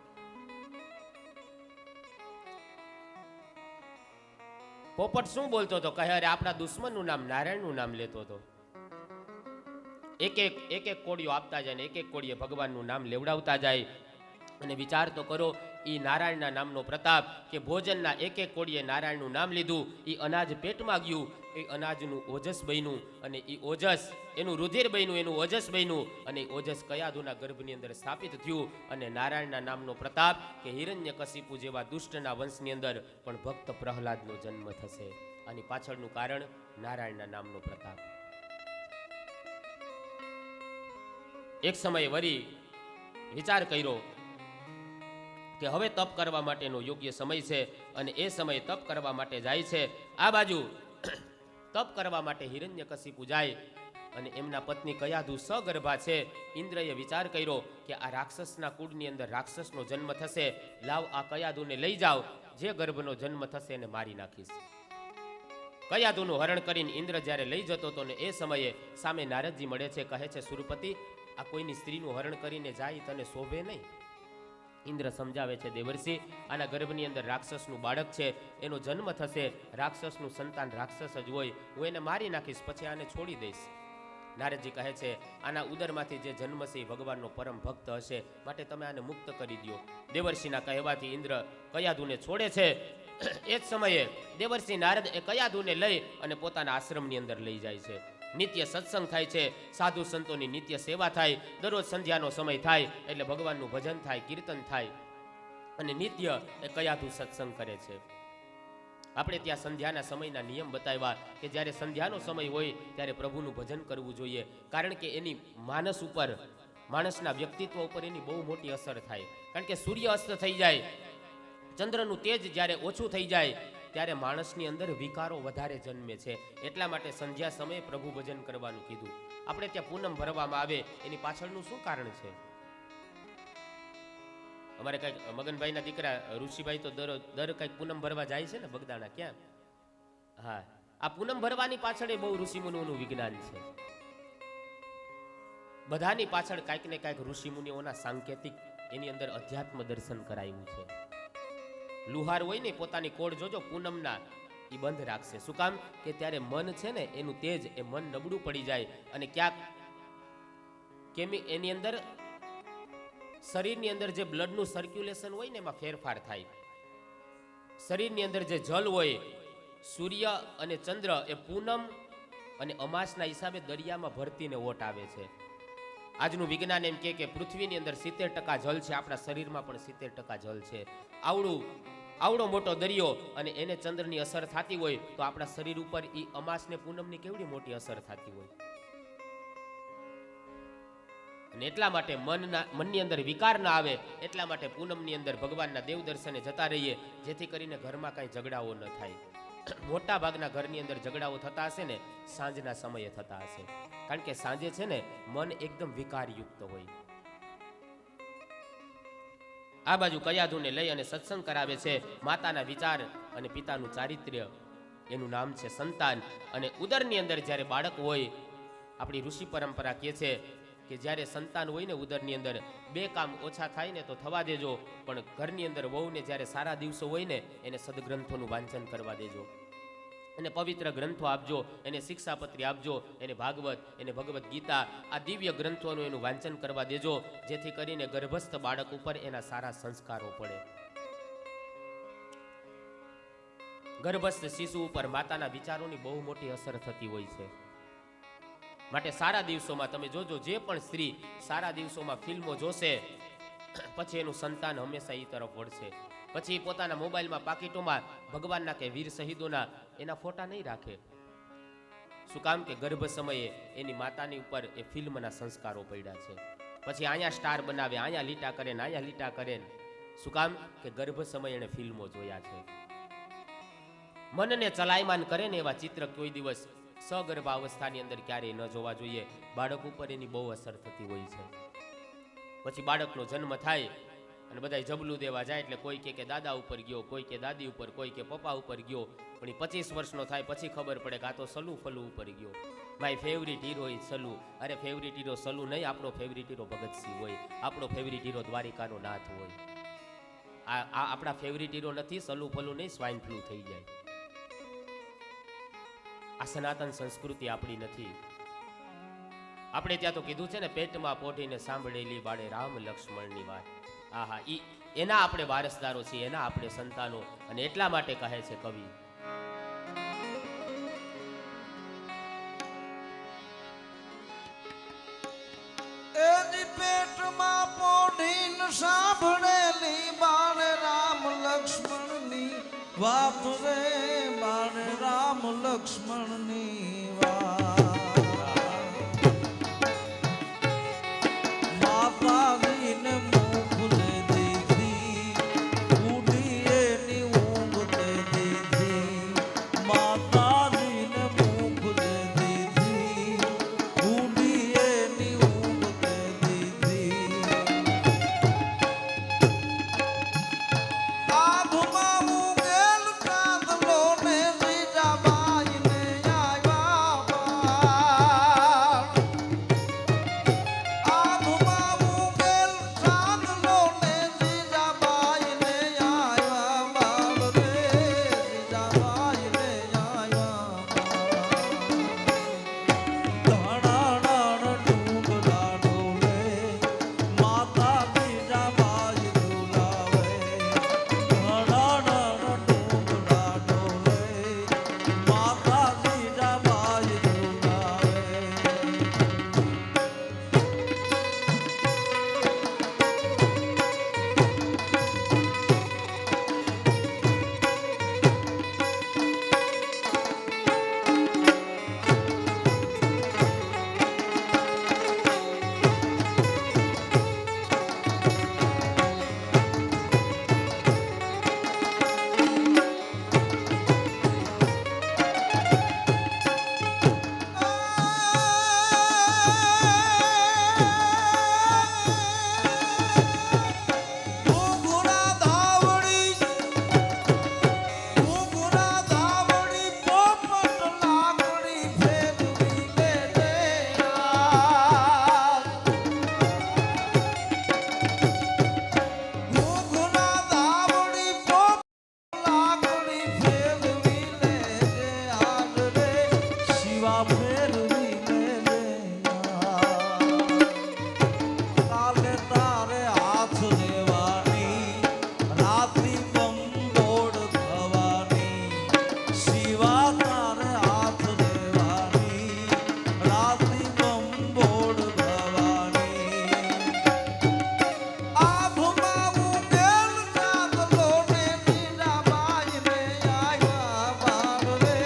પોપટ શું બોલતો હતો? કહે અરે આપણા દુશ્મનનું નામ નારાયણનું નામ લેતો હતો. એક એક કોળીઓ આપતા જાય ને એક એક કોળીએ ભગવાનનું નામ લેવડાવતા જાય. અને વિચાર તો કરો, એ નારાયણના નામનો પ્રતાપ કે ભોજનના એક એક કોળીએ નારાયણનું નામ લીધું, એ અનાજ પેટમાં ગયું, એ અનાજનું ઓજસ બન્યું અને એ ઓજસ એનું રુધિર બન્યું, એનું ઓજસ બન્યું અને એ ઓજસ કયાધુના ગર્ભની અંદર સ્થાપિત થયું. અને નારાયણના નામનો પ્રતાપ કે હિરણ્યકશિપુ જેવા દુષ્ટના વંશની અંદર પણ ભક્ત પ્રહલાદનો જન્મ થશે. આની પાછળનું કારણ નારાયણના નામનો પ્રતાપ. એક સમયે વળી વિચાર કર્યો કે હવે તપ કરવા માટેનો યોગ્ય સમય છે અને એ સમય તપ કરવા માટે જાય છે. આ બાજુ તપ કરવા માટે હિરણ્યકશિપુ જાય અને એમના પત્ની કયાધુ સગર્ભા છે. ઇન્દ્રએ વિચાર કર્યો કે આ રાક્ષસના કુળની અંદર રાક્ષસનો જન્મ થશે, લાવ આ કયાધુને લઈ જાઓ, જે ગર્ભનો જન્મ થશે એને મારી નાખીશ. કયાધુનું હરણ કરીને ઇન્દ્ર જ્યારે લઈ જતો હતો ને એ સમયે સામે નારદજી મળે છે. કહે છે સુરપતિ, આ કોઈની સ્ત્રીનું હરણ કરીને જાય તને શોભે નહીં. ઇન્દ્ર સમજાવે છે દેવર્ષિ, આના ગર્ભની અંદર રાક્ષસનું બાળક છે, એનો જન્મ થશે, રાક્ષસનું સંતાન રાક્ષસ જ હોય, હું એને મારી નાખીશ, પછી આને છોડી દઈશ. નારદજી કહે છે આના ઉદરમાંથી જે જન્મ છે એ ભગવાનનો પરમ ભક્ત હશે, માટે તમે આને મુક્ત કરી દો. દેવર્ષિના કહેવાથી ઇન્દ્ર કયાધુને છોડે છે. એ જ સમયે દેવર્ષિ નારદ એ કયાધુને લઈ અને પોતાના આશ્રમની અંદર લઈ જાય છે. નિત્ય સત્સંગ થાય છે, સાધુ સંતોની નિત્ય સેવા થાય, દરરોજ સંધ્યાનો સમય થાય એટલે ભગવાનનું ભજન થાય, કીર્તન થાય અને નિત્ય એ કયાધુ સત્સંગ કરે છે. આપણે ત્યાં સંધ્યાના સમયના નિયમ બતાવ્યા કે જ્યારે સંધ્યાનો સમય હોય ત્યારે પ્રભુનું ભજન કરવું જોઈએ, કારણ કે એની માનસ ઉપર, માણસના વ્યક્તિત્વ ઉપર એની બહુ મોટી અસર થાય. કારણ કે સૂર્ય અસ્ત થઈ જાય, ચંદ્રનું તેજ જ્યારે ઓછું થઈ જાય ત્યારે માણસની અંદર વિકારો વધારે જન્મે છે. એટલા માટે સંધ્યા સમયે પ્રભુ ભજન કરવાનું કીધું. આપણે ત્યાં પૂનમ ભરવામાં આવે, એની પાછળનું શું કારણ છે? અમારે કઈક મગનભાઈના દીકરા ઋષિભાઈ તો દર કઈક પૂનમ ભરવા જાય છે ને બગદાણા. ક્યાં? હા, આ પૂનમ ભરવાની પાછળ બહુ ઋષિમુનિઓનું વિજ્ઞાન છે. બધાની પાછળ કાંઈક ને કાંઈક ઋષિમુનિઓના સાંકેતિક એની અંદર અધ્યાત્મ દર્શન કરાયું છે. લુહાર હોય ને પોતાની કોડ જોજો પૂનમના એ બંધ રાખશે. શું કામ? કે ત્યારે મન છે ને એનું તેજ, એ મન નબળું પડી જાય અને ક્યાંક એની અંદર શરીરની અંદર જે બ્લડનું સર્ક્યુલેશન હોય ને એમાં ફેરફાર થાય. શરીરની અંદર જે જલ હોય, સૂર્ય અને ચંદ્ર એ પૂનમ અને અમાસના હિસાબે દરિયામાં ભરતીને ઓટ આવે છે. આજનું વિજ્ઞાન એમ કે પૃથ્વીની અંદર 70% જલ છે, આપણા શરીરમાં પણ 70% જલ છે. આવડો મોટો દરિયો અને એને ચંદ્રની અસર થતી હોય તો આપણા શરીર ઉપર એ અમાસ ને પૂનમની કેવડી મોટી અસર થતી હોય. અને એટલા માટે મનની અંદર વિકાર ના આવે, એટલા માટે પૂનમની અંદર ભગવાનના દેવ દર્શને જતા રહીએ, જેથી કરીને ઘરમાં કાંઈ ઝઘડાઓ ન થાય. મોટા ભાગના ઘરની અંદર ઝઘડાઓ થતા હશે ને સાંજના સમયે થતા હશે, કારણ કે સાંજે છે ને મન એકદમ વિકારયુક્ત હોય. આ બાજુ કયાધુને લઈ અને સત્સંગ કરાવે છે. માતાના વિચાર અને પિતાનું ચારિત્ર્ય, એનું નામ છે સંતાન. અને ઉદરની અંદર જ્યારે બાળક હોય, આપણી ઋષિ પરંપરા કહે છે કે જ્યારે સંતાન હોય ને ઉદરની અંદર, 2 કામ ઓછા થાય ને તો થવા દેજો, પણ ઘરની અંદર વહુને જ્યારે સારા દિવસો હોય ને એને સદગ્રંથોનું વાંચન કરવા દેજો, એને પવિત્ર ગ્રંથો આપજો, એને શિક્ષાપત્રી આપજો, એને ભાગવત, એને ભગવદ્ ગીતા, આ દિવ્ય ગ્રંથોનું એનું વાંચન કરવા દેજો, જેથી કરીને ગર્ભસ્થ બાળક ઉપર એના સારા સંસ્કારો પડે. ગર્ભસ્થ શિશુ ઉપર માતાના વિચારોની બહુ મોટી અસર થતી હોય છે. માટે સારા દિવસોમાં તમે જોજો, જે પણ સ્ત્રી સારા દિવસોમાં ફિલ્મો જોશે પછી એનું સંતાન હંમેશા એ તરફ વળશે. પછી પોતાના મોબાઈલમાં પાકીટોમાં ભગવાનના કે વીર શહીદોના એના ફોટા નહીં રાખે. શું કામ? કે ગર્ભ સમયે એની માતાની ઉપર એ ફિલ્મના સંસ્કારો પડ્યા છે. પછી અહીંયા સ્ટાર બનાવે, અહીંયા લીટા કરે ને અહીંયા લીટા કરે ને. શું કામ? કે ગર્ભ સમય એણે ફિલ્મો જોયા છે. મનને ચલાયમાન કરે ને એવા ચિત્ર કોઈ દિવસ સગર્ભાવસ્થાની અંદર ક્યારેય ન જોવા જોઈએ. બાળક ઉપર એની બહુ અસર થતી હોય છે. પછી બાળકનો જન્મ થાય અને બધા જબલું દેવા જાય એટલે કોઈ કે દાદા ઉપર ગયો, કોઈ કે દાદી ઉપર, કોઈ કે પપ્પા ઉપર ગયો. પણ એ 25 વર્ષનો થાય પછી ખબર પડે કે આ તો સલુ ફલુ ઉપર ગયો. My favourite hero is Salu. અરે ફેવરિટ હીરો સલુ નહીં, આપણો ફેવરિટ હીરો ભગતસિંહ હોય, આપણો ફેવરિટ હીરો દ્વારિકાનો નાથ હોય. આ આપણા ફેવરિટ હીરો નથી. સલુ ફલુ નહીં, સ્વાઇન ફ્લુ થઈ જાય. આ સનાતન સંસ્કૃતિ આપણી નથી. આપણે ત્યાં તો કીધું છે ને, પેટમાં પોઢીને સાંભળેલી બાળે રામ લક્ષ્મણની વાત. આહા, એના આપણે વારસદારો છીએ, એના આપણે સંતાનો. અને એટલા માટે કહે છે કવિ, એની પેટમાં પોઢીને સાંભળેલી બાળ રામ લક્ષ્મણની વાત રે, બાળ રામ લક્ષ્મણની વાત. માતાજીને મોકલે દીધી, ઉડી એની ઊંઘ તે દીધી. માતાજીને મોકલે દીધી, ઉડી એની ઊંઘ તે દીધી. આધુમાં ઉગેલ કાંદલો ને જીજાબાઈને આવ્યા બાળ. આધુમાં ઉગેલ કાંદલો ને જીજાબાઈને આવ્યા બાળ રે, જીજાબાઈને આવ્યા બાળ. ધાણાના ડુંગરા ડોલે, માતા જીજાબાઈ ડોલાવે. ધાણાના ડુંગરા ડોલે, માતા જીજાબાઈ ડોલાવે. ઘૂઘરા ધાવડી, ઘૂઘરા ધાવડી, પોપટ લાકડી ફેરવી લેજે યાર. ઘૂઘરા ધાવડી, પોપટ લાકડી ફેરવી લેજે આજ રે, શિવા ફેરવી લેજે યાર. કાલે તારે હાથ દેવાની, રાતી બંબોડ થવાની. શિવા તારે હાથ દેવાની, રાતી બંબોડ થવાની. આભમાં ઉગેલ કાંદલો ને જીજાબાઈને આવ્યા બાળ રે,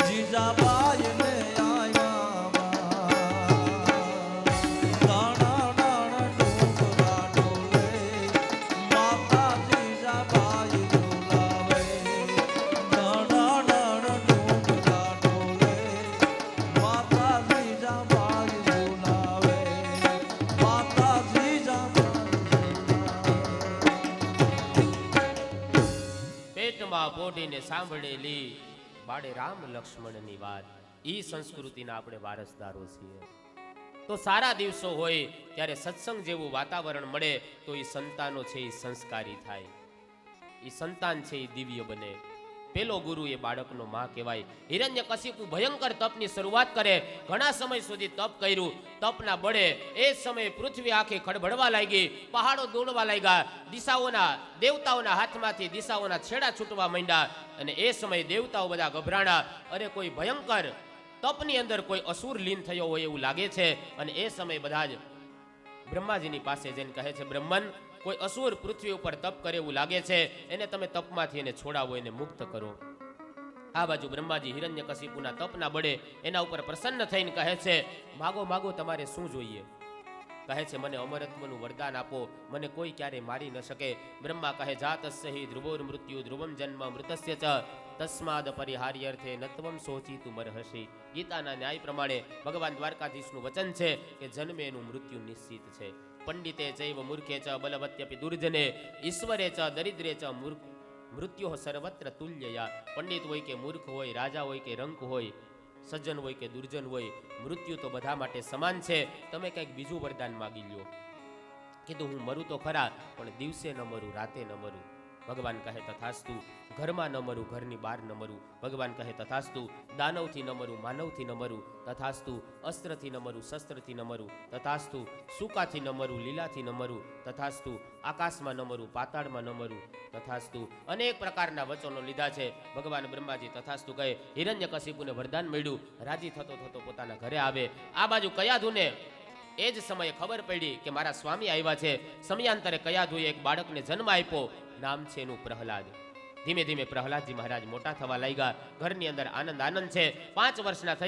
જીજાબાઈને આવ્યા બાળ. દાણા દાણા ડુંગરા ડોલે, માતા જીજાબાઈ ડોલાવે. દાણા દાણા ડુંગરા ડોલે, માતા જીજાબાઈ ડોલાવે. માતા જીજાબાઈ ડોલાવે. પેટમાં પોઢીને સાંભળેલી બાળે રામ લક્ષ્મણની વાત. ઈ સંસ્કૃતિના આપણે વારસદારો છીએ. તો સારા દિવસો હોય ત્યારે સત્સંગ જેવું વાતાવરણ મળે તો એ સંતાનો છે એ સંસ્કારી થાય, એ સંતાન છે એ દિવ્ય બને. પેલો ગુરુ એ બાળકનો માં કહેવાય. હિરણ્યકશિપુ ભયંકર તપની શરૂઆત કરે. ઘણા સમય સુધી તપ કર્યું. તપના બળે એ સમયે પૃથ્વી આખી ખડભડવા લાગી, પહાડો દોડવા લાગ્યા, દિશાઓના દેવતાઓના હાથમાંથી દિશાઓના છેડા છૂટવા માંડ્યા. અને એ સમયે દેવતાઓ બધા ગભરાણા. અરે કોઈ ભયંકર તપની અંદર કોઈ અસુર લીન થયો હોય એવું લાગે છે. અને એ સમયે બધા જ બ્રહ્માજીની પાસે જઈને કહે છે, બ્રહ્મન, કોઈ અસુર પૃથ્વી ઉપર તપ કરે એવું લાગે છે, એને તમે તપમાંથી એને છોડાવો, એને મુક્ત કરો. આ બાજુ બ્રહ્માજી હિરણ્યકશિપુના તપના બળે એના ઉપર પ્રસન્ન થઈને કહે છે, માગો માગો, તમારે શું જોઈએ? કહે છે મને અમરત્વનું વરદાન આપો, મને કોઈ ક્યારે મારી ન શકે. બ્રહ્મા કહે જાતસ્ય હિ ધ્રુવોર મૃત્યુ ધ્રુવમ જન્મ મૃતસ્ય ચ તસ્માદ પરિહાર્યર્થે નત્વમ શોચિતું મરહસી. ગીતાના ન્યાય પ્રમાણે ભગવાન દ્વારકાધીશનું વચન છે કે જન્મે એનું મૃત્યુ નિશ્ચિત છે. પંડિતે ચૈવ મૂર્ખે ચ બલવત્યપી દુર્જને ઈશ્વરે ચ દરિદ્રે ચ મૃત્યુ સર્વત્ર તુલ્યયા. પંડિત હોય કે મૂર્ખ હોય, રાજા હોય કે રંક હોય, સજ્જન હોય કે દુર્જન હોય, મૃત્યુ તો બધા માટે સમાન છે. તમે કંઈક બીજું વરદાન માગી લ્યો. કીધું હું મરું તો ખરા, પણ દિવસે ન મરું, રાતે ન મરું. ભગવાન કહે તથાસ્તુ. ઘરમાં ન મરું, ઘરની બહાર ન મરું. ભગવાન કહે તથાસ્તુ. દાનવથી ન મરું, માનવથી ન મરું. તથાસ્તુ. અસ્ત્રથી ન મરું, શસ્ત્રથી ન મરું. તથાસ્તુ. સૂકાથી ન મરું, લીલાથી ન મરું. તથાસ્તુ. આકાશમાં ન મરું, પાતાળમાં ન મરું. તથાસ્તુ. અનેક પ્રકારના વચનો લીધા છે. ભગવાન બ્રહ્માજી તથાસ્તુ કહે. હિરણ્યકશિપુને વરદાન મળ્યું. રાજી થતો થતો પોતાના ઘરે આવે. આ બાજુ કયાધુને એ જ સમયે ખબર પડી કે મારા સ્વામી આવ્યા છે. સમયાંતરે કયાધુએ એક બાળકને જન્મ આપ્યો. નામ છે એનું પ્રહલાદ. ધીમે ધીમે પ્રહલાદજી મહારાજ મોટા થવા લાગ્યા. ઘરની અંદર આનંદ છે. 5 વર્ષના થઈ